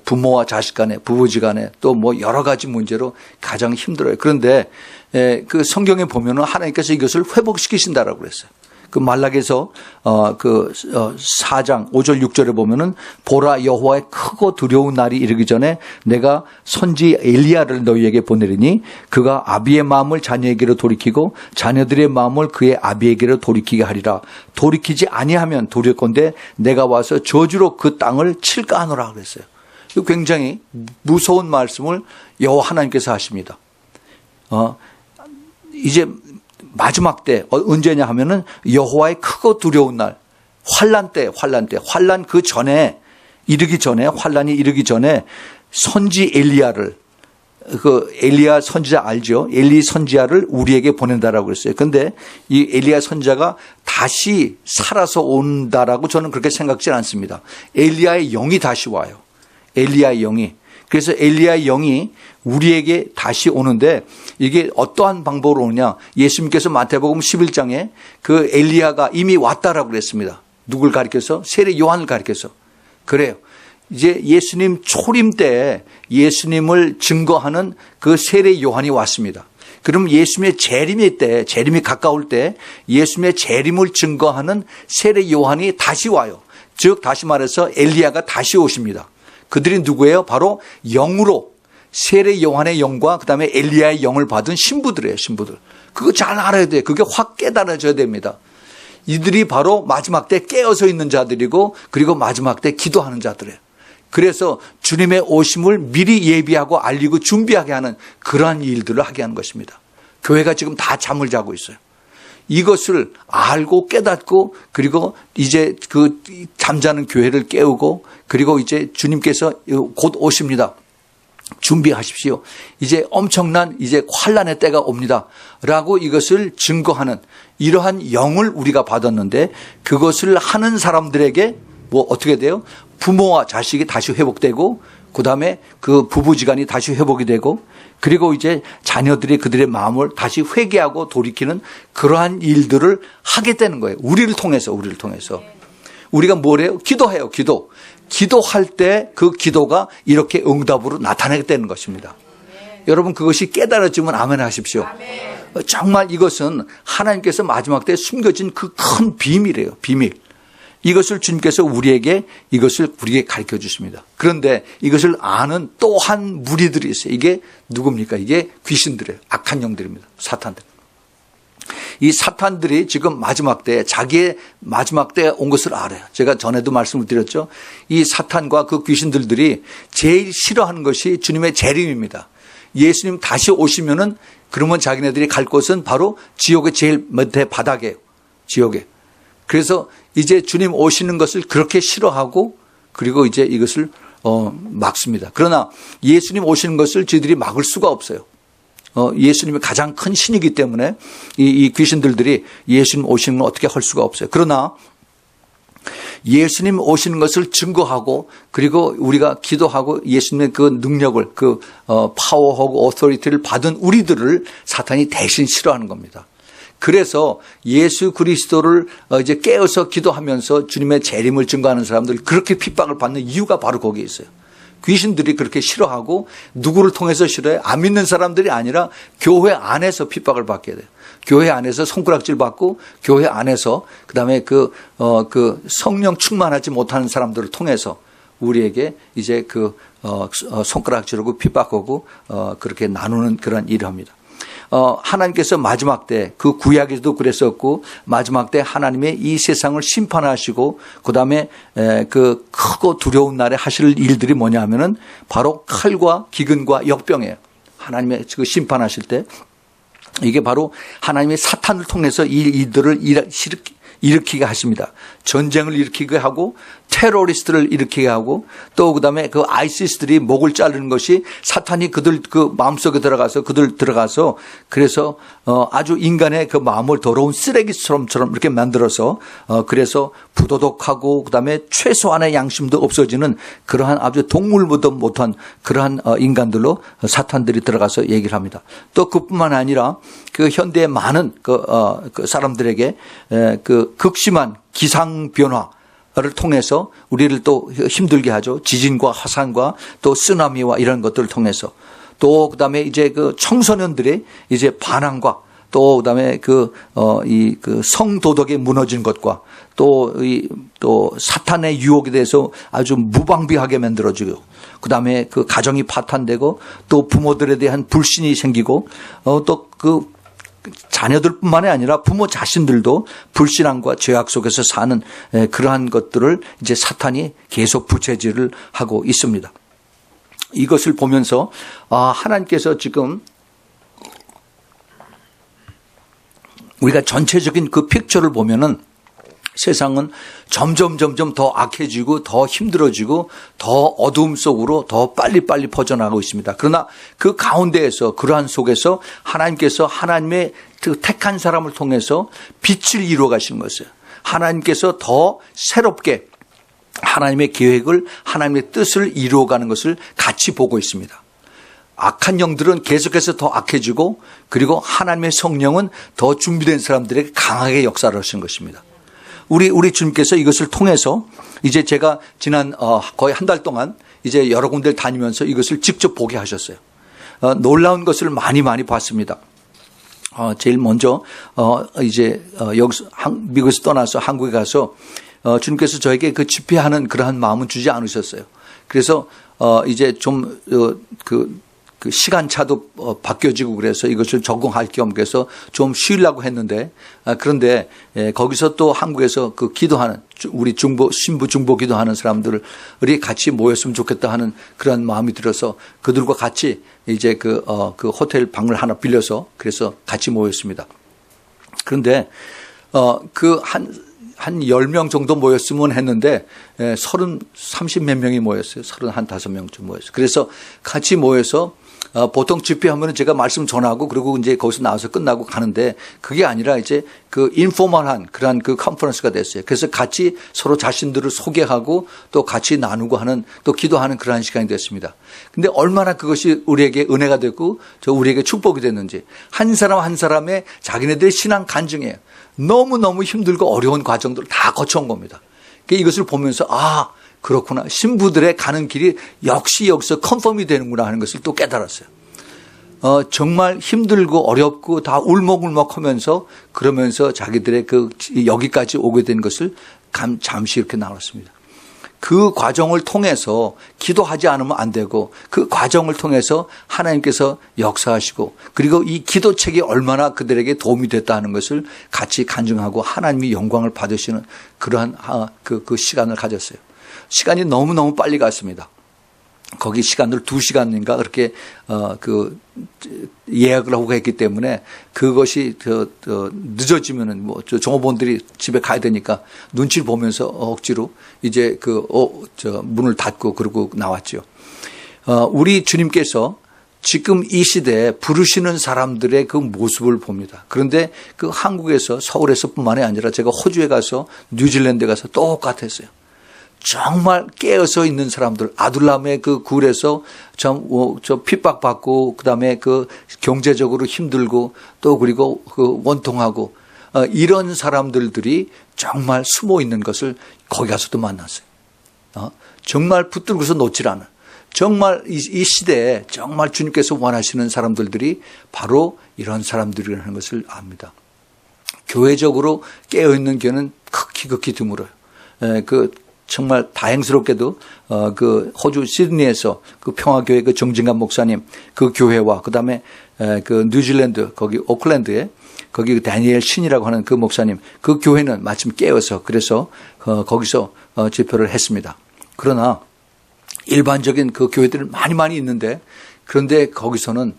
부모와 자식 간에 부부지간에 또 여러 가지 문제로 가장 힘들어요. 그런데 그 성경에 보면은 하나님께서 이것을 회복시키신다라고 그랬어요. 그 말라기에서 4장 5절 6절에 보면은 보라 여호와의 크고 두려운 날이 이르기 전에 내가 선지 엘리야를 너희에게 보내리니 그가 아비의 마음을 자녀에게로 돌이키고 자녀들의 마음을 그의 아비에게로 돌이키게 하리라. 돌이키지 아니하면 돌이건대 내가 와서 저주로 그 땅을 칠까 하노라 그랬어요. 굉장히 무서운 말씀을 여호와 하나님께서 하십니다. 이제 마지막 때 언제냐 하면은 여호와의 크고 두려운 날, 환란 그 전에 환란이 이르기 전에 선지 엘리야를, 그 엘리야 선지자 알죠? 엘리 선지자를 우리에게 보낸다라고 그랬어요. 근데 이 엘리야 선지자가 다시 살아서 온다라고 저는 그렇게 생각지 않습니다. 엘리야의 영이 다시 와요. 엘리야의 영이. 그래서 엘리야의 영이 우리에게 다시 오는데 이게 어떠한 방법으로 오느냐. 예수님께서 마태복음 11장에 그 엘리야가 이미 왔다라고 그랬습니다. 누굴 가리켜서? 세례 요한을 가리켜서. 그래요. 이제 예수님 초림 때 예수님을 증거하는 그 세례 요한이 왔습니다. 그럼 예수님의 재림이 가까울 때 예수님의 재림을 증거하는 세례 요한이 다시 와요. 즉 다시 말해서 엘리야가 다시 오십니다. 그들이 누구예요? 바로 영으로 세례 요한의 영과 그다음에 엘리야의 영을 받은 신부들이에요. 신부들. 그거 잘 알아야 돼요. 그게 확 깨달아져야 됩니다. 이들이 바로 마지막 때 깨어서 있는 자들이고 그리고 마지막 때 기도하는 자들이에요. 그래서 주님의 오심을 미리 예비하고 알리고 준비하게 하는 그러한 일들을 하게 하는 것입니다. 교회가 지금 다 잠을 자고 있어요. 이것을 알고 깨닫고 그리고 이제 그 잠자는 교회를 깨우고 그리고 이제 주님께서 곧 오십니다. 준비하십시오. 이제 엄청난 이제 환란의 때가 옵니다. 라고 이것을 증거하는 이러한 영을 우리가 받았는데 그것을 하는 사람들에게 뭐 어떻게 돼요? 부모와 자식이 다시 회복되고 그다음에 그 부부지간이 다시 회복이 되고 그리고 이제 자녀들이 그들의 마음을 다시 회개하고 돌이키는 그러한 일들을 하게 되는 거예요. 우리를 통해서. 우리가 뭘 해요? 기도해요. 기도할 때 그 기도가 이렇게 응답으로 나타나게 되는 것입니다. 여러분 그것이 깨달아지면 아멘 하십시오. 정말 이것은 하나님께서 마지막 때 숨겨진 그 큰 비밀이에요. 비밀. 이것을 주님께서 우리에게 가르쳐 주십니다. 그런데 이것을 아는 또 한 무리들이 있어요. 이게 누굽니까? 이게 귀신들이에요. 악한 영들입니다. 사탄들. 이 사탄들이 지금 마지막 때 자기의 마지막 때 온 것을 알아요. 제가 전에도 말씀을 드렸죠. 이 사탄과 그 귀신들이 제일 싫어하는 것이 주님의 재림입니다. 예수님 다시 오시면은 그러면 자기네들이 갈 곳은 바로 지옥의 제일 밑에 바닥이에요. 지옥에. 그래서 이제 주님 오시는 것을 그렇게 싫어하고 그리고 이제 이것을 막습니다. 그러나 예수님 오시는 것을 저희들이 막을 수가 없어요. 예수님이 가장 큰 신이기 때문에 이 귀신들이 예수님 오시는 걸 어떻게 할 수가 없어요. 그러나 예수님 오시는 것을 증거하고 그리고 우리가 기도하고 예수님의 그 능력을 그 파워하고 오토리티를 받은 우리들을 사탄이 대신 싫어하는 겁니다. 그래서 예수 그리스도를 이제 깨어서 기도하면서 주님의 재림을 증거하는 사람들 그렇게 핍박을 받는 이유가 바로 거기에 있어요. 귀신들이 그렇게 싫어하고 누구를 통해서 싫어해요? 안 믿는 사람들이 아니라 교회 안에서 핍박을 받게 돼요. 교회 안에서 손가락질 받고 교회 안에서 그다음에 그 성령 충만하지 못하는 사람들을 통해서 우리에게 이제 손가락질하고 핍박하고 그렇게 나누는 그런 일을 합니다. 하나님께서 마지막 때 그 구약에도 그랬었고 마지막 때 하나님의 이 세상을 심판하시고 그다음에 그 크고 두려운 날에 하실 일들이 뭐냐 하면은 바로 칼과 기근과 역병이에요. 하나님의 그 심판하실 때 이게 바로 하나님의 사탄을 통해서 이 일들을 일으키게 하십니다. 전쟁을 일으키게 하고 테러리스트를 일으키게 하고 또 그다음에 그 아이시스들이 목을 자르는 것이 사탄이 그들 그 마음속에 들어가서 그래서 아주 인간의 그 마음을 더러운 쓰레기처럼 이렇게 만들어서 그래서 부도덕하고 그다음에 최소한의 양심도 없어지는 그러한 아주 동물보다 못한 그러한 인간들로 사탄들이 들어가서 얘기를 합니다. 또 그뿐만 아니라 그 현대의 많은 그 사람들에게 그 극심한 기상 변화를 통해서 우리를 또 힘들게 하죠. 지진과 화산과 또 쓰나미와 이런 것들을 통해서 또 그다음에 이제 그 청소년들의 이제 반항과 또 그다음에 그 성도덕이 무너진 것과 또 사탄의 유혹에 대해서 아주 무방비하게 만들어주고 그다음에 그 가정이 파탄되고 또 부모들에 대한 불신이 생기고 또 그 자녀들뿐만이 아니라 부모 자신들도 불신앙과 죄악 속에서 사는 그러한 것들을 이제 사탄이 계속 부채질을 하고 있습니다. 이것을 보면서 하나님께서 지금 우리가 전체적인 그 픽처를 보면은 세상은 점점 더 악해지고 더 힘들어지고 더 어두움 속으로 더 빨리빨리 퍼져나가고 있습니다. 그러나 그 가운데에서 그러한 속에서 하나님께서 하나님의 그 택한 사람을 통해서 빛을 이루어 가시는 것이에요. 하나님께서 더 새롭게 하나님의 계획을 하나님의 뜻을 이루어가는 것을 같이 보고 있습니다. 악한 영들은 계속해서 더 악해지고 그리고 하나님의 성령은 더 준비된 사람들에게 강하게 역사를 하시는 것입니다. 우리 주님께서 이것을 통해서 이제 제가 지난 거의 한 달 동안 이제 여러 군데를 다니면서 이것을 직접 보게 하셨어요. 놀라운 것을 많이 봤습니다. 제일 먼저 이제 여기서 미국에서 떠나서 한국에 가서 주님께서 저에게 그 집회하는 그러한 마음은 주지 않으셨어요. 그래서 이제 좀 그 시간차도 바뀌어지고 그래서 이것을 적응할 겸 그래서 좀 쉬려고 했는데 그런데 거기서 또 한국에서 그 기도하는 우리 신부 중보 기도하는 사람들이 같이 모였으면 좋겠다 하는 그런 마음이 들어서 그들과 같이 이제 그 호텔 방을 하나 빌려서 그래서 같이 모였습니다. 그런데 한 10명 정도 모였으면 했는데 30몇 명이 모였어요. 35명쯤 모였어요. 그래서 같이 모여서 보통 집회하면 제가 말씀 전하고 그리고 이제 거기서 나와서 끝나고 가는데 그게 아니라 이제 그 인포멀한 그러한 그 컨퍼런스가 됐어요. 그래서 같이 서로 자신들을 소개하고 또 같이 나누고 하는 또 기도하는 그러한 시간이 됐습니다. 근데 얼마나 그것이 우리에게 은혜가 됐고 우리에게 축복이 됐는지 한 사람 한 사람의 자기네들의 신앙 간증이에요. 너무너무 힘들고 어려운 과정들을 다 거쳐온 겁니다. 이것을 보면서 그렇구나. 신부들의 가는 길이 역시 여기서 컨펌이 되는구나 하는 것을 또 깨달았어요. 정말 힘들고 어렵고 다 울먹울먹 하면서 그러면서 자기들의 여기까지 오게 된 것을 잠시 이렇게 나눴습니다. 그 과정을 통해서 기도하지 않으면 안 되고 그 과정을 통해서 하나님께서 역사하시고 그리고 이 기도책이 얼마나 그들에게 도움이 됐다 하는 것을 같이 간증하고 하나님이 영광을 받으시는 그러한 그 시간을 가졌어요. 시간이 너무너무 빨리 갔습니다. 거기 시간을 2시간인가 그렇게 예약을 하고 했기 때문에 그것이 늦어지면은 종업원들이 집에 가야 되니까 눈치를 보면서 억지로 이제 문을 닫고 그러고 나왔죠. 우리 주님께서 지금 이 시대에 부르시는 사람들의 그 모습을 봅니다. 그런데 그 한국에서 서울에서뿐만이 아니라 제가 호주에 가서 뉴질랜드에 가서 똑같았어요. 정말 깨어서 있는 사람들, 아둘람의 그 굴에서 핍박받고, 그 다음에 그 경제적으로 힘들고, 또 그리고 그 원통하고, 이런 사람들이 정말 숨어 있는 것을 거기 가서도 만났어요. 정말 붙들고서 놓질 않아요. 정말 이 시대에 정말 주님께서 원하시는 사람들이 바로 이런 사람들이라는 것을 압니다. 교회적으로 깨어있는 교회는 극히 드물어요. 정말 다행스럽게도 호주 시드니에서 그 평화교회 그 정진감 목사님 그 교회와 그다음에 그 뉴질랜드 거기 오클랜드에 거기 다니엘 신이라고 하는 그 목사님 그 교회는 마침 깨어서 그래서 거기서 집회를 했습니다. 그러나 일반적인 그 교회들은 많이 있는데 그런데 거기서는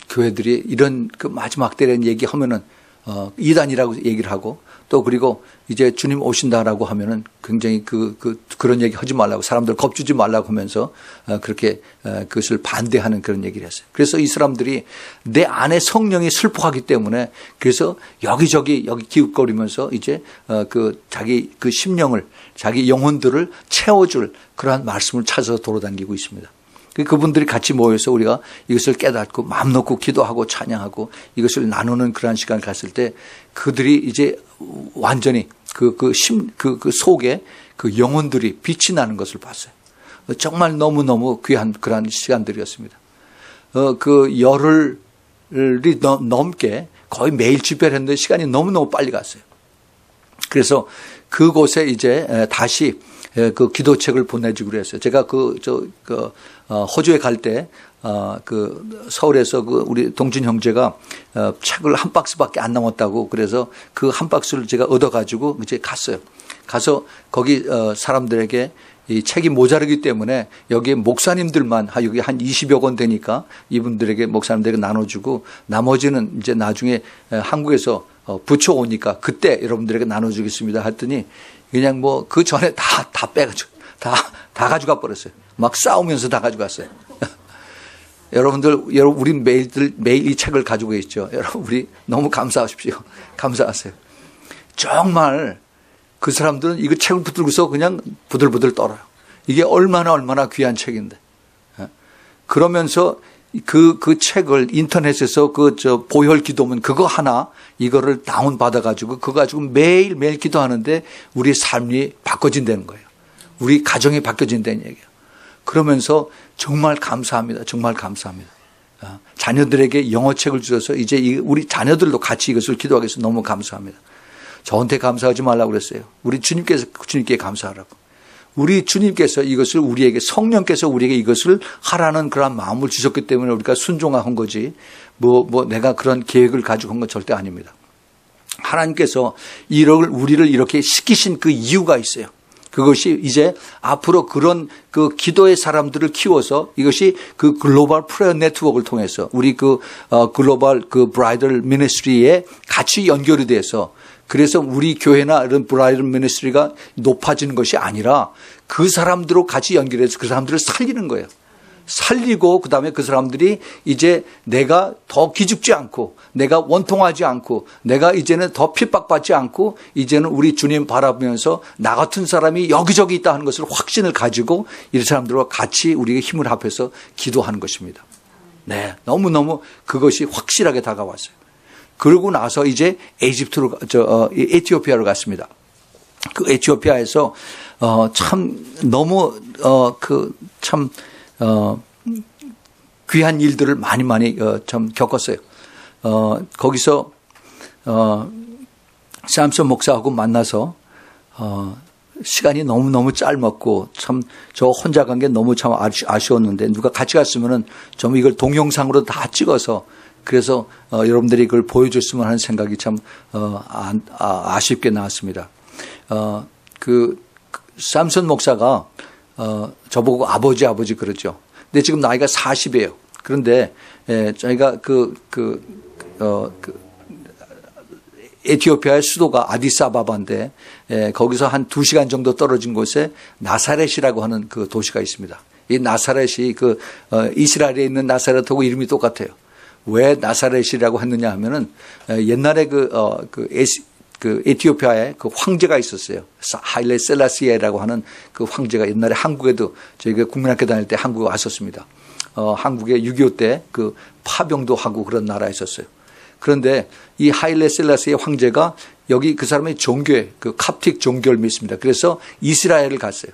교회들이 이런 그 마지막 때라는 얘기하면은 이단이라고 얘기를 하고 또 그리고 이제 주님 오신다라고 하면은 굉장히 그런 얘기 하지 말라고 사람들 겁주지 말라고 하면서 그렇게 그것을 반대하는 그런 얘기를 했어요. 그래서 이 사람들이 내 안에 성령이 슬퍼하기 때문에 그래서 여기저기 기웃거리면서 이제 자기 그 심령을 자기 영혼들을 채워줄 그러한 말씀을 찾아서 돌아다니고 있습니다. 그분들이 같이 모여서 우리가 이것을 깨닫고 마음 놓고 기도하고 찬양하고 이것을 나누는 그러한 시간을 갔을 때 그들이 이제 완전히 그 속에 그 영혼들이 빛이 나는 것을 봤어요. 정말 너무너무 귀한 그러한 시간들이었습니다. 그 열흘이 넘게 거의 매일 집회를 했는데 시간이 너무너무 빨리 갔어요. 그래서 그곳에 이제 다시 그 기도책을 보내주기로 했어요. 제가 호주에 갈 때 서울에서 우리 동준 형제가 책을 한 박스밖에 안 남았다고 그래서 그 한 박스를 제가 얻어가지고 이제 갔어요. 가서 거기 사람들에게 이 책이 모자르기 때문에 여기에 목사님들만 여기 한 20여 권 되니까 이분들에게 목사님들에게 나눠주고 나머지는 이제 나중에 한국에서 붙여오니까 그때 여러분들에게 나눠주겠습니다 했더니 그냥 뭐 그 전에 다 빼가지고 다 가져가 버렸어요. 막 싸우면서 다 가져갔어요. 여러분 우리 매일 이 책을 가지고 있죠. 여러분 우리 너무 감사하십시오. 감사하세요. 정말 그 사람들은 이거 책을 붙들고서 그냥 부들부들 떨어요. 이게 얼마나 귀한 책인데. 그러면서 그 책을 인터넷에서 보혈 기도문 그거 하나 이거를 다운 받아가지고 그거 가지고 매일 기도하는데 우리 삶이 바꿔진다는 거예요. 우리 가정이 바뀌어진다는 얘기예요. 그러면서 정말 감사합니다. 정말 감사합니다. 자녀들에게 영어책을 주셔서 이제 우리 자녀들도 같이 이것을 기도하기 위해서 너무 감사합니다. 저한테 감사하지 말라고 그랬어요. 우리 주님께 감사하라고. 우리 주님께서 이것을 우리에게 성령께서 우리에게 이것을 하라는 그런 마음을 주셨기 때문에 우리가 순종한 거지 내가 그런 계획을 가지고 한 건 절대 아닙니다. 하나님께서 우리를 이렇게 시키신 그 이유가 있어요. 그것이 이제 앞으로 그런 그 기도의 사람들을 키워서 이것이 그 글로벌 프레어 네트워크를 통해서 우리 글로벌 브라이덜 미니스트리에 같이 연결이 돼서 그래서 우리 교회나 이런 브라이덜 미니스트리가 높아지는 것이 아니라 그 사람들로 같이 연결해서 그 사람들을 살리는 거예요. 살리고 그다음에 그 사람들이 이제 내가 더 기죽지 않고 내가 원통하지 않고 내가 이제는 더 핍박받지 않고 이제는 우리 주님 바라보면서 나 같은 사람이 여기저기 있다 하는 것을 확신을 가지고 이 사람들과 같이 우리가 힘을 합해서 기도하는 것입니다. 네, 너무너무 그것이 확실하게 다가왔어요. 그러고 나서 이제 에티오피아로 갔습니다. 그 에티오피아에서 참 너무 귀한 일들을 많이 참 겪었어요. 거기서 삼손 목사하고 만나서 시간이 너무 짧았고 참 저 혼자 간 게 너무 참 아쉬웠는데 누가 같이 갔으면은 좀 이걸 동영상으로 다 찍어서 그래서 여러분들이 그걸 보여줬으면 하는 생각이 참 아쉽게 나왔습니다. 삼손 목사가 저보고 아버지 그러죠. 근데 지금 나이가 40이에요. 그런데 저희가 에티오피아의 수도가 아디스아바바인데 거기서 한 2시간 정도 떨어진 곳에 나사렛이라고 하는 그 도시가 있습니다. 이 나사렛이 이스라엘에 있는 나사렛하고 이름이 똑같아요. 왜 나사렛이라고 했느냐 하면은 옛날에 에티오피아에 그 황제가 있었어요. 하일레 셀라시에라고 하는 그 황제가 옛날에 한국에도 저희가 국민학교 다닐 때 한국에 왔었습니다. 한국에 6.25 때 그 파병도 하고 그런 나라에 있었어요. 그런데 이 하일레 셀라시에 황제가 여기 그 사람의 종교에 그 캅틱 종교를 믿습니다. 그래서 이스라엘을 갔어요.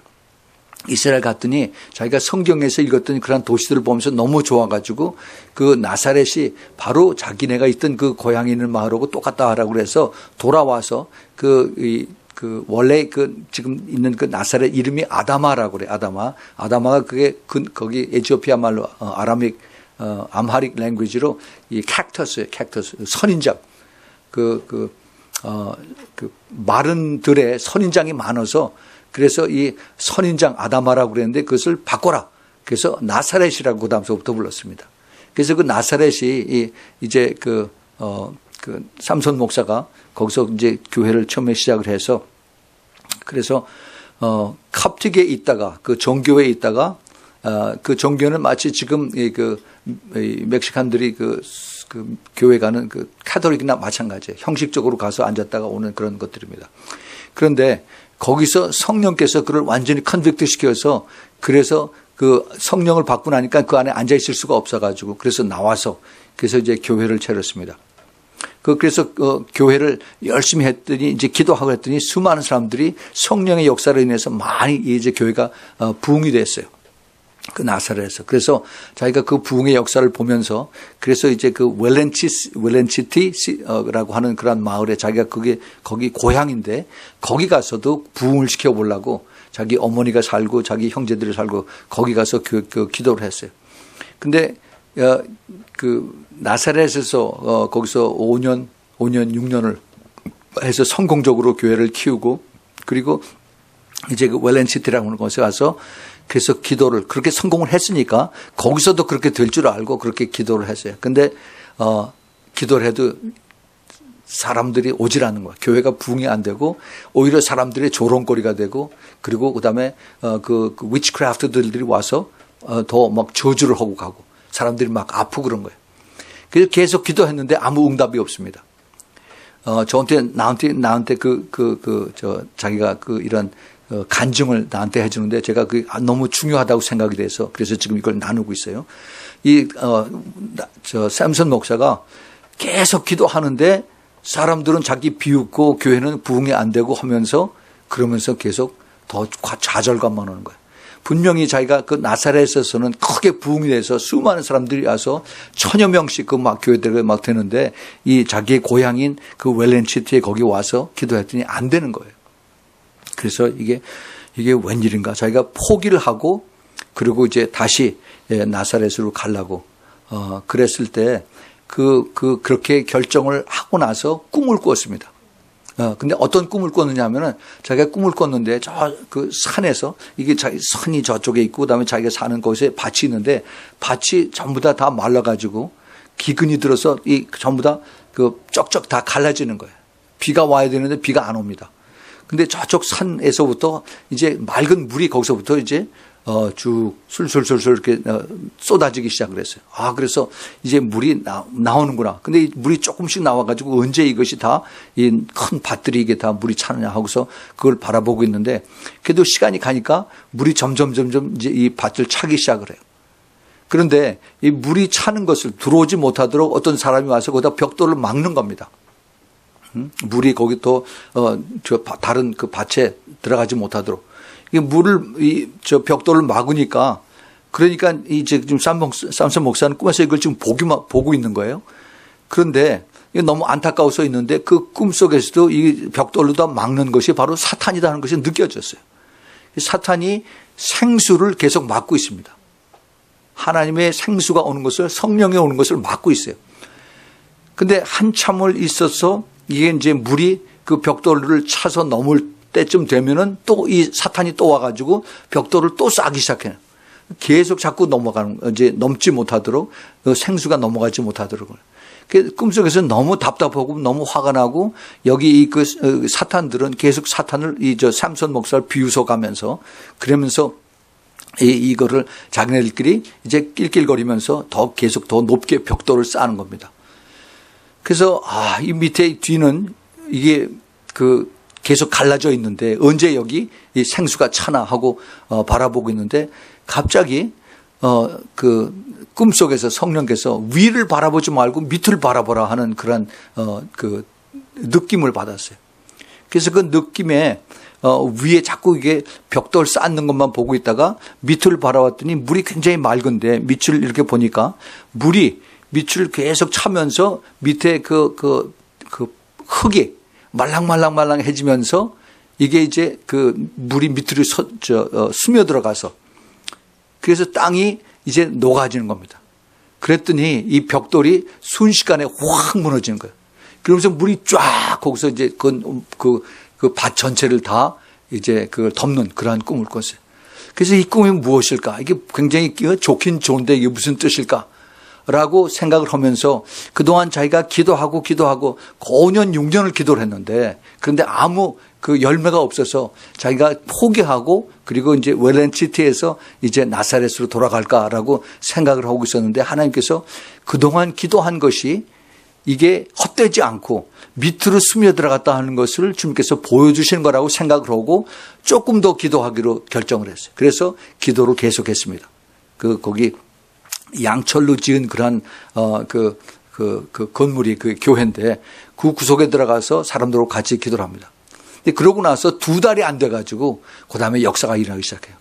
이스라엘 갔더니 자기가 성경에서 읽었던 그런 도시들을 보면서 너무 좋아가지고 그 나사렛이 바로 자기네가 있던 그 고향에 있는 마을하고 똑같다라고 그래서 돌아와서 원래 지금 있는 그 나사렛 이름이 아다마라고 그래. 아다마가 그게 거기 에티오피아 말로 암하릭 랭귀지로 이 캡터스예요. 선인장. 마른 들에 선인장이 많아서 그래서 이 선인장 아다마라고 그랬는데 그것을 바꿔라. 그래서 나사렛이라고 그 다음서부터 불렀습니다. 그래서 그 나사렛이 이제 삼손 목사가 거기서 이제 교회를 처음에 시작을 해서 그래서 캅틱에 있다가 그 종교에 있다가 그 종교는 마치 지금 멕시칸들이 그 교회 가는 그 카톨릭이나 마찬가지예요. 형식적으로 가서 앉았다가 오는 그런 것들입니다. 그런데 거기서 성령께서 그를 완전히 컨빅트 시켜서 그래서 그 성령을 받고 나니까 그 안에 앉아 있을 수가 없어가지고 그래서 나와서 그래서 이제 교회를 차렸습니다. 그래서 교회를 열심히 했더니 이제 기도하고 했더니 수많은 사람들이 성령의 역사로 인해서 많이 이제 교회가 부흥이 됐어요. 그 나사렛에서. 그래서 자기가 그 부흥의 역사를 보면서 그래서 이제 그 웰렌치티라고 하는 그런 마을에 자기가 거기 고향인데 거기 가서도 부흥을 시켜보려고 자기 어머니가 살고 자기 형제들이 살고 거기 가서 그 기도를 했어요. 근데 그 나사렛에서 거기서 5년 6년을 해서 성공적으로 교회를 키우고 그리고 이제 그 웰렌시티라고 하는 곳에 가서 그래서 기도를 그렇게 성공을 했으니까 거기서도 그렇게 될 줄 알고 그렇게 기도를 했어요. 근데 기도를 해도 사람들이 오질 않는 거야. 교회가 부흥이 안 되고 오히려 사람들의 조롱거리가 되고 그리고 그다음에 그 위치크래프트들이 와서 더 막 저주를 하고 가고 사람들이 막 아프고 그런 거예요. 그래서 계속 기도했는데 아무 응답이 없습니다. 나한테 자기가 이런 간증을 나한테 해주는데 제가 너무 중요하다고 생각이 돼서 그래서 지금 이걸 나누고 있어요. 샘슨 목사가 계속 기도하는데 사람들은 자기 비웃고 교회는 부흥이 안 되고 하면서 그러면서 계속 더 좌절감만 오는 거예요. 분명히 자기가 그 나사렛에서는 크게 부흥이 돼서 수많은 사람들이 와서 1000여 명씩 막 교회들이 막 되는데 이 자기의 고향인 그 웰렌시티에 거기 와서 기도했더니 안 되는 거예요. 그래서 이게 웬일인가 자기가 포기를 하고 그리고 이제 다시 나사렛으로 가려고 그랬을 때 그렇게 결정을 하고 나서 꿈을 꿨습니다. 근데 어떤 꿈을 꿨느냐 하면은 자기가 꿈을 꿨는데 그 산에서 이게 자기 산이 저쪽에 있고 그다음에 자기가 사는 곳에 밭이 있는데 밭이 전부 다 말라가지고 기근이 들어서 전부 다 쩍쩍 다 갈라지는 거예요. 비가 와야 되는데 비가 안 옵니다. 근데 저쪽 산에서부터 이제 맑은 물이 거기서부터 이제 쭉 술술술술 이렇게 쏟아지기 시작을 했어요. 그래서 이제 물이 나오는구나. 근데 이 물이 조금씩 나와가지고 언제 이것이 다 이 큰 밭들이 이게 다 물이 차느냐 하고서 그걸 바라보고 있는데 그래도 시간이 가니까 물이 점점 이제 이 밭을 차기 시작을 해요. 그런데 이 물이 차는 것을 들어오지 못하도록 어떤 사람이 와서 거기다 벽돌을 막는 겁니다. 물이 거기 또 다른 그 밭에 들어가지 못하도록. 저 벽돌을 막으니까 그러니까 이제 지금 샘슨 목사는 꿈에서 이걸 지금 보고 있는 거예요. 그런데 너무 안타까워서 있는데 그 꿈속에서도 이 벽돌로 다 막는 것이 바로 사탄이라는 것이 느껴졌어요. 사탄이 생수를 계속 막고 있습니다. 하나님의 생수가 오는 것을 성령이 오는 것을 막고 있어요. 근데 한참을 있어서 이게 이제 물이 그 벽돌을 차서 넘을 때쯤 되면은 또 이 사탄이 또 와가지고 벽돌을 또 쏴기 시작해요. 계속 자꾸 이제 넘지 못하도록 생수가 넘어가지 못하도록. 꿈속에서 너무 답답하고 너무 화가 나고 여기 사탄들은 계속 사탄을 샘슨 목사를 비웃어 가면서 그러면서 이거를 자기네들끼리 이제 낄낄거리면서 계속 더 높게 벽돌을 쌓는 겁니다. 그래서 이 밑에 뒤는 이게 계속 갈라져 있는데 언제 여기 이 생수가 차나 하고 바라보고 있는데 갑자기 꿈속에서 성령께서 위를 바라보지 말고 밑을 바라보라 하는 그런 느낌을 받았어요. 그래서 그 느낌에 위에 자꾸 이게 벽돌 쌓는 것만 보고 있다가 밑을 바라봤더니 물이 굉장히 맑은데 밑을 이렇게 보니까 물이 밑을 계속 차면서 밑에 흙이 말랑해지면서 이게 이제 물이 밑으로 스며들어가서 그래서 땅이 이제 녹아지는 겁니다. 그랬더니 이 벽돌이 순식간에 확 무너지는 거예요. 그러면서 물이 쫙 거기서 이제 그 밭 전체를 다 이제 그걸 덮는 그러한 꿈을 꿨어요. 그래서 이 꿈이 무엇일까? 이게 굉장히 좋긴 좋은데 이게 무슨 뜻일까? 라고 생각을 하면서 그동안 자기가 기도하고 5년 6년을 기도를 했는데 그런데 아무 열매가 없어서 자기가 포기하고 그리고 이제 웰렌시티에서 이제 나사렛으로 돌아갈까라고 생각을 하고 있었는데 하나님께서 그동안 기도한 것이 이게 헛되지 않고 밑으로 스며들어갔다 하는 것을 주님께서 보여주신 거라고 생각을 하고 조금 더 기도하기로 결정을 했어요. 그래서 기도를 계속했습니다. 거기 양철로 지은 그런 건물이 교회인데 그 구석에 들어가서 사람들하고 같이 기도를 합니다. 근데 그러고 나서 2달이 안 돼가지고 그 다음에 역사가 일어나기 시작해요.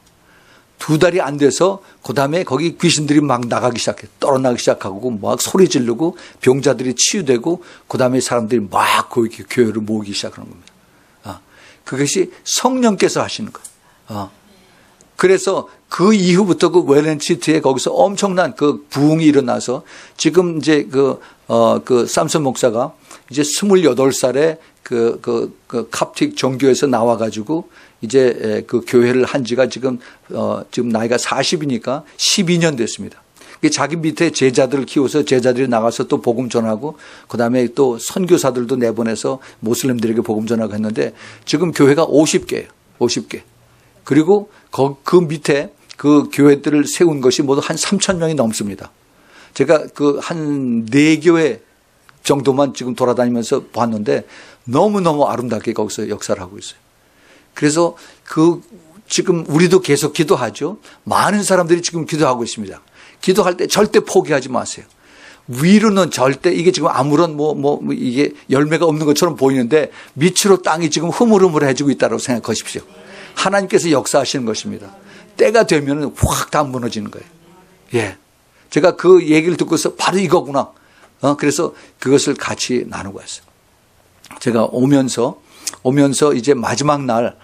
2달이 안 돼서 그다음에 거기 귀신들이 막 나가기 시작해. 떨어나기 시작하고 막 소리 지르고 병자들이 치유되고 그다음에 사람들이 막 교회를 모으기 시작하는 겁니다. 그것이 성령께서 하시는 거예요. 그래서 그 이후부터 그 웰렌시티에 거기서 엄청난 그 부흥이 일어나서 지금 이제 그 삼손 목사가 이제 28살에 그 캅틱 종교에서 나와가지고 이제 그 교회를 한 지가 지금 나이가 40이니까 12년 됐습니다. 자기 밑에 제자들을 키워서 제자들이 나가서 또 복음 전하고 그다음에 또 선교사들도 내보내서 모슬림들에게 복음 전하고 했는데 지금 교회가 50개예요. 50개. 그리고 그 밑에 그 교회들을 세운 것이 모두 한 3,000명이 넘습니다. 제가 그 한 4교회 정도만 지금 돌아다니면서 봤는데 너무너무 아름답게 거기서 역사를 하고 있어요. 그래서 지금 우리도 계속 기도하죠. 많은 사람들이 지금 기도하고 있습니다. 기도할 때 절대 포기하지 마세요. 위로는 절대 이게 지금 아무런 이게 열매가 없는 것처럼 보이는데 밑으로 땅이 지금 흐물흐물해지고 있다고 생각하십시오. 하나님께서 역사하시는 것입니다. 때가 되면 확 다 무너지는 거예요. 예. 제가 그 얘기를 듣고서 바로 이거구나. 그래서 그것을 같이 나누고 왔어요. 제가 오면서 이제 마지막 날,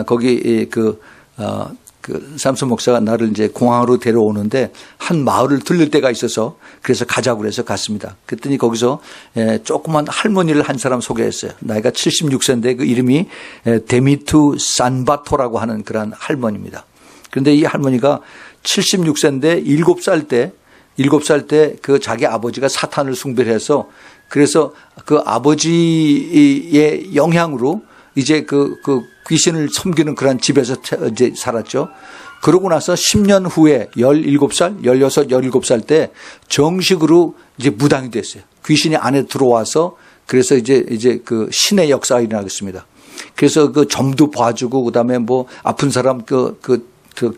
거기 삼손 목사가 나를 이제 공항으로 데려오는데 한 마을을 들릴 때가 있어서 그래서 가자고 그래서 갔습니다. 그랬더니 거기서 조그만 할머니를 한 사람 소개했어요. 나이가 76세인데 그 이름이 데미투 산바토라고 하는 그런 할머니입니다. 그런데 이 할머니가 76세인데 7살 때 그 자기 아버지가 사탄을 숭배를 해서 그래서 그 아버지의 영향으로 이제 그 귀신을 섬기는 그런 집에서 이제 살았죠. 그러고 나서 10년 후에 17살, 16, 17살 때 정식으로 이제 무당이 됐어요. 귀신이 안에 들어와서 그래서 이제 그 신의 역사가 일어나겠습니다. 그래서 그 점도 봐주고 그다음에 뭐 아픈 사람 그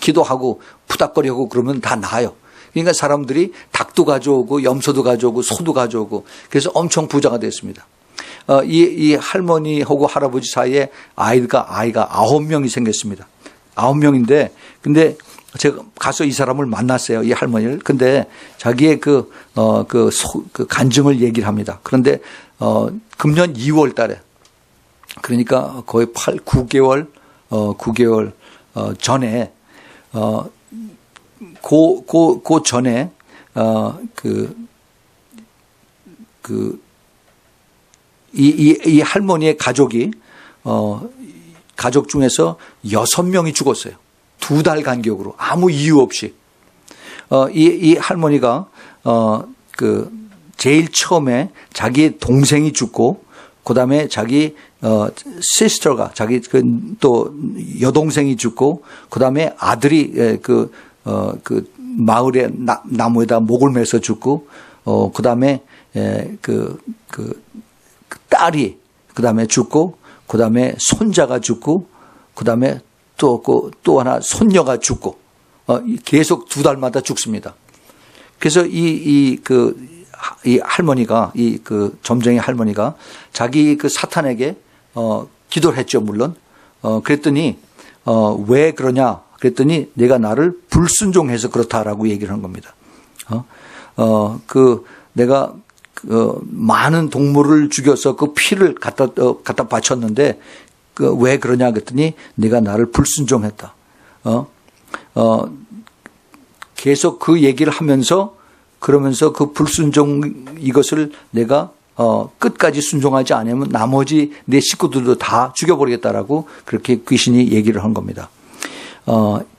기도하고 푸닥거리고 그러면 다 나아요. 그러니까 사람들이 닭도 가져오고 염소도 가져오고 소도 가져오고 그래서 엄청 부자가 됐습니다. 이 할머니하고 할아버지 사이에 아이가 9명이 생겼습니다. 9명인데 근데 제가 가서 이 사람을 만났어요. 이 할머니를. 근데 자기의 그 간증을 얘기를 합니다. 그런데 금년 2월 달에 그러니까 거의 9개월 전에 그 전에 이 할머니의 가족이 가족 중에서 6명이 죽었어요. 2달 간격으로 아무 이유 없이. 이 할머니가 제일 처음에 자기 동생이 죽고 그다음에 자기 시스터가 자기 또 여동생이 죽고 그다음에 아들이 마을에 나무에다 목을 매서 죽고 그다음에 딸이 그다음에 죽고 그다음에 손자가 죽고 그다음에 또 하나 손녀가 죽고 계속 2달마다 죽습니다. 그래서 이 할머니가 점쟁이 할머니가 자기 사탄에게 기도를 했죠, 물론. 그랬더니 왜 그러냐? 그랬더니 내가 나를 불순종해서 그렇다라고 얘기를 한 겁니다. 내가 많은 동물을 죽여서 그 피를 갖다 바쳤는데 왜 그러냐 그랬더니 내가 나를 불순종했다. 계속 그 얘기를 하면서 그러면서 그 불순종 이것을 내가 끝까지 순종하지 않으면 나머지 내 식구들도 다 죽여버리겠다라고 그렇게 귀신이 얘기를 한 겁니다.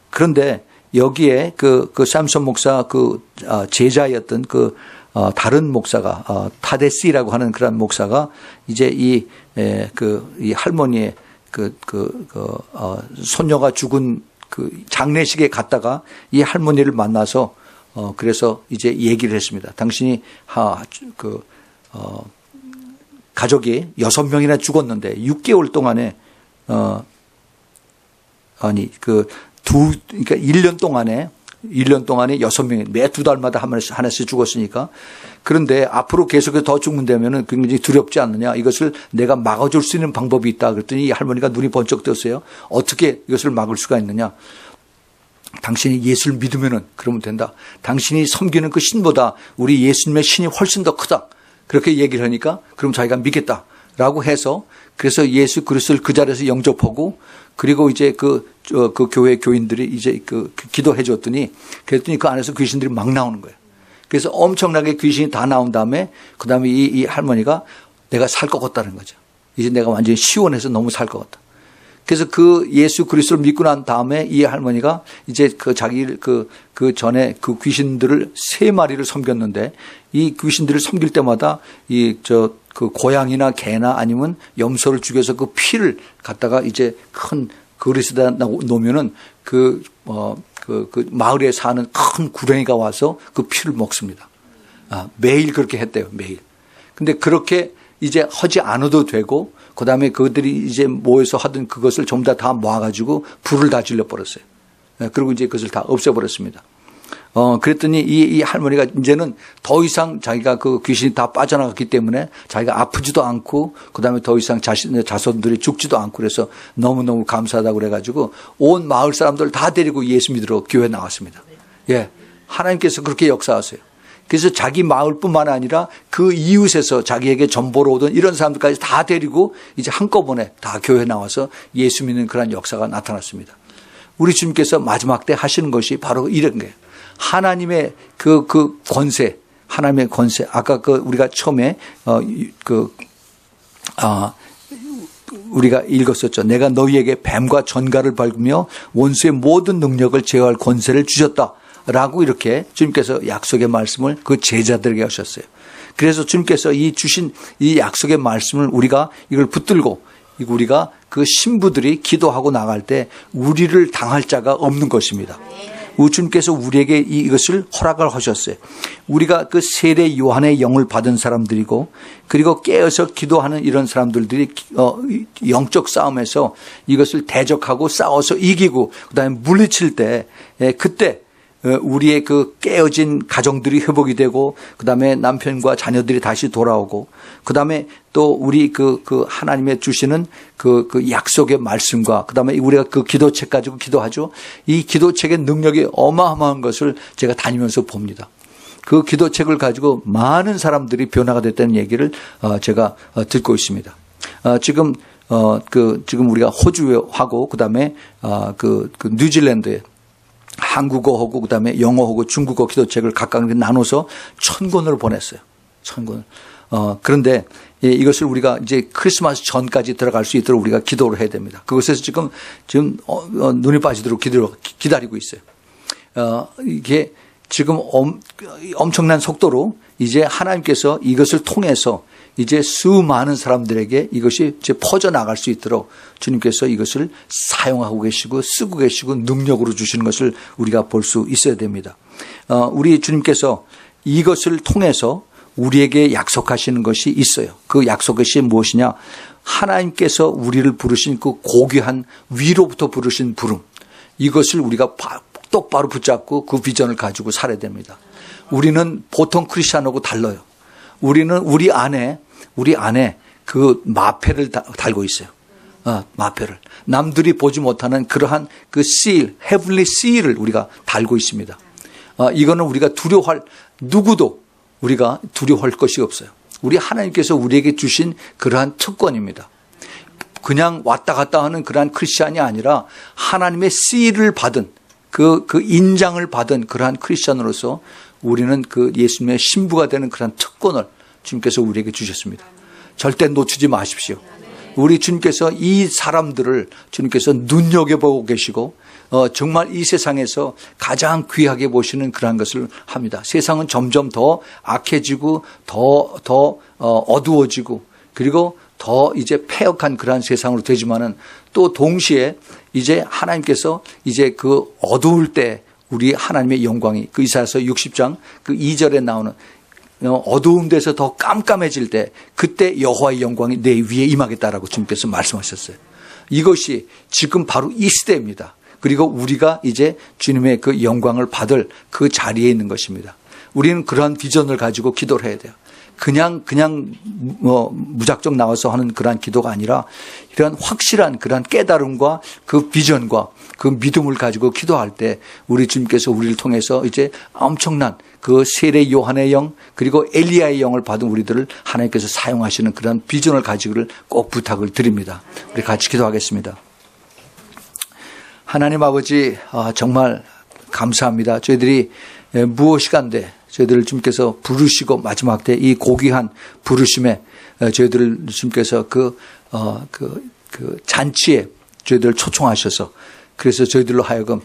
그런데 여기에 삼손 목사 제자였던 다른 목사가 타데시라고 하는 그런 목사가 이제 이 할머니의 손녀가 죽은 장례식에 갔다가 이 할머니를 만나서 그래서 이제 얘기를 했습니다. 당신이 가족이 6명이나 죽었는데 6개월 동안에 그러니까 1년 동안에 6명이 매 2달마다 하나씩 죽었으니까 그런데 앞으로 계속해서 더 죽는다면은 굉장히 두렵지 않느냐. 이것을 내가 막아줄 수 있는 방법이 있다. 그랬더니 이 할머니가 눈이 번쩍 떴어요. 어떻게 이것을 막을 수가 있느냐. 당신이 예수를 믿으면은 그러면 된다. 당신이 섬기는 그 신보다 우리 예수님의 신이 훨씬 더 크다. 그렇게 얘기를 하니까 그럼 자기가 믿겠다라고 해서 그래서 예수 그리스도를 그 자리에서 영접하고 그리고 이제 그 교회 교인들이 이제 기도해 줬더니 그랬더니 그 안에서 귀신들이 막 나오는 거예요. 그래서 엄청나게 귀신이 다 나온 다음에 그 다음에 이 할머니가 내가 살 것 같다는 거죠. 이제 내가 완전히 시원해서 너무 살 것 같다. 그래서 그 예수 그리스도를 믿고 난 다음에 이 할머니가 이제 그 자기 그 전에 그 귀신들을 3마리를 섬겼는데 이 귀신들을 섬길 때마다 그 고양이나 개나 아니면 염소를 죽여서 그 피를 갖다가 이제 큰 그릇에다 놓으면은 그 마을에 사는 큰 구렁이가 와서 그 피를 먹습니다. 매일 그렇게 했대요, 매일. 근데 그렇게 이제 하지 않아도 되고, 그 다음에 그들이 이제 모여서 하던 그것을 전부 다 모아가지고 불을 다 질러버렸어요. 그리고 이제 그것을 다 없애버렸습니다. 그랬더니 이 할머니가 이제는 더 이상 자기가 그 귀신이 다 빠져나갔기 때문에 자기가 아프지도 않고 그 다음에 더 이상 자신의 자손들이 죽지도 않고 그래서 너무너무 감사하다고 그래가지고 온 마을 사람들 다 데리고 예수 믿으러 교회 나왔습니다. 예. 하나님께서 그렇게 역사하세요. 그래서 자기 마을뿐만 아니라 그 이웃에서 자기에게 전보러 오던 이런 사람들까지 다 데리고 이제 한꺼번에 다 교회 나와서 예수 믿는 그런 역사가 나타났습니다. 우리 주님께서 마지막 때 하시는 것이 바로 이런 거예요. 하나님의 그 권세, 하나님의 권세. 아까 우리가 처음에 우리가 읽었었죠. 내가 너희에게 뱀과 전갈을 밟으며 원수의 모든 능력을 제어할 권세를 주셨다라고 이렇게 주님께서 약속의 말씀을 그 제자들에게 하셨어요. 그래서 주님께서 이 주신 이 약속의 말씀을 우리가 이걸 붙들고 우리가 그 신부들이 기도하고 나갈 때 우리를 당할 자가 없는 것입니다. 주님께서 우리에게 이것을 허락을 하셨어요. 우리가 그 세례 요한의 영을 받은 사람들이고 그리고 깨어서 기도하는 이런 사람들이 영적 싸움에서 이것을 대적하고 싸워서 이기고 그다음에 물리칠 때 그때 우리의 그 깨어진 가정들이 회복이 되고 그다음에 남편과 자녀들이 다시 돌아오고 그다음에 또 우리 그 하나님의 주시는 그 약속의 말씀과 그다음에 우리가 그 기도책 가지고 기도하죠. 이 기도책의 능력이 어마어마한 것을 제가 다니면서 봅니다. 그 기도책을 가지고 많은 사람들이 변화가 됐다는 얘기를 제가 듣고 있습니다. 지금 우리가 호주하고 그다음에 그 뉴질랜드에 한국어하고 그다음에 영어하고 중국어 기도책을 각각 나눠서 1000권을 보냈어요. 1000권을. 그런데 이것을 우리가 이제 크리스마스 전까지 들어갈 수 있도록 우리가 기도를 해야 됩니다. 그것에서 지금 눈이 빠지도록 기다리고 있어요. 이게 지금 엄청난 속도로 이제 하나님께서 이것을 통해서 이제 수많은 사람들에게 이것이 이제 퍼져나갈 수 있도록 주님께서 이것을 사용하고 계시고 쓰고 계시고 능력으로 주시는 것을 우리가 볼 수 있어야 됩니다. 우리 주님께서 이것을 통해서 우리에게 약속하시는 것이 있어요. 그 약속것이 무엇이냐? 하나님께서 우리를 부르신 그 고귀한 위로부터 부르신 부름. 이것을 우리가 똑바로 붙잡고 그 비전을 가지고 살아야 됩니다. 우리는 보통 크리스찬하고 달라요. 우리는 우리 안에 그 마패를 달고 있어요. 마패를. 남들이 보지 못하는 그러한 그 seal, heavenly seal을 우리가 달고 있습니다. 이거는 우리가 누구도 우리가 두려워할 것이 없어요. 우리 하나님께서 우리에게 주신 그러한 특권입니다. 그냥 왔다 갔다 하는 그러한 크리스찬이 아니라 하나님의 seal을 받은 그 인장을 받은 그러한 크리스찬으로서 우리는 그 예수님의 신부가 되는 그런 특권을 주님께서 우리에게 주셨습니다. 절대 놓치지 마십시오. 우리 주님께서 이 사람들을 주님께서 눈여겨보고 계시고 정말 이 세상에서 가장 귀하게 보시는 그러한 것을 합니다. 세상은 점점 더 악해지고 더 어두워지고 그리고 더 이제 패역한 그러한 세상으로 되지만은 또 동시에 이제 하나님께서 이제 그 어두울 때 우리 하나님의 영광이 그 이사야서 60장 그 2절에 나오는 어두운 데서 더 깜깜해질 때 그때 여호와의 영광이 내 위에 임하겠다라고 주님께서 말씀하셨어요. 이것이 지금 바로 이 시대입니다. 그리고 우리가 이제 주님의 그 영광을 받을 그 자리에 있는 것입니다. 우리는 그러한 비전을 가지고 기도를 해야 돼요. 그냥 무작정 나와서 하는 그러한 기도가 아니라 이런 확실한 그러한 깨달음과 그 비전과 그 믿음을 가지고 기도할 때 우리 주님께서 우리를 통해서 이제 엄청난 그 세례 요한의 영 그리고 엘리야의 영을 받은 우리들을 하나님께서 사용하시는 그런 비전을 가지기를 꼭 부탁을 드립니다. 우리 같이 기도하겠습니다. 하나님 아버지, 정말 감사합니다. 저희들이 무엇이간데 저희들을 주님께서 부르시고 마지막 때 이 고귀한 부르심에 저희들을 주님께서 그 잔치에 저희들을 초청하셔서 그래서 저희들로 하여금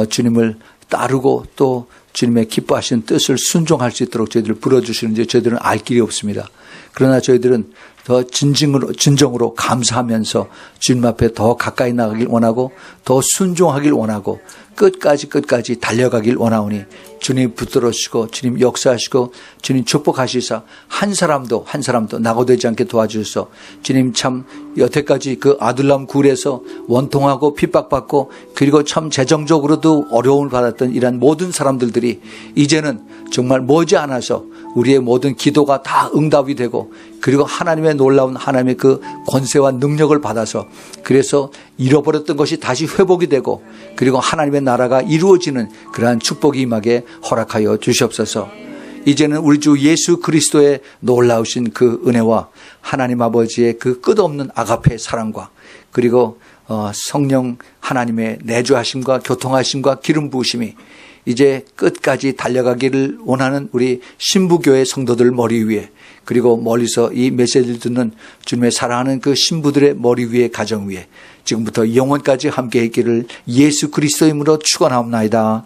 주님을 따르고 또 주님의 기뻐하시는 뜻을 순종할 수 있도록 저희들을 불러주시는지 저희들은 알 길이 없습니다. 그러나 저희들은 더 진정으로 감사하면서 주님 앞에 더 가까이 나가길 원하고 더 순종하길 원하고 끝까지 달려가길 원하오니 주님 붙들어주시고 주님 역사하시고 주님 축복하시사 한 사람도 낙오되지 않게 도와주셔서 주님 참 여태까지 그 아둘람 굴에서 원통하고 핍박받고 그리고 참 재정적으로도 어려움을 받았던 이런 모든 사람들이 이제는 정말 머지않아서 우리의 모든 기도가 다 응답이 되고 그리고 하나님의 놀라운 하나님의 그 권세와 능력을 받아서 그래서 잃어버렸던 것이 다시 회복이 되고 그리고 하나님의 나라가 이루어지는 그러한 축복이 임하게 허락하여 주시옵소서. 이제는 우리 주 예수 그리스도의 놀라우신 그 은혜와 하나님 아버지의 그 끝없는 아가페 사랑과 그리고 성령 하나님의 내주하심과 교통하심과 기름 부으심이 이제 끝까지 달려가기를 원하는 우리 신부교회 성도들 머리 위에 그리고 멀리서 이 메시지를 듣는 주님의 사랑하는 그 신부들의 머리 위에 가정 위에 지금부터 영원까지 함께 있기를 예수 그리스도의 이름으로 축원하옵나이다.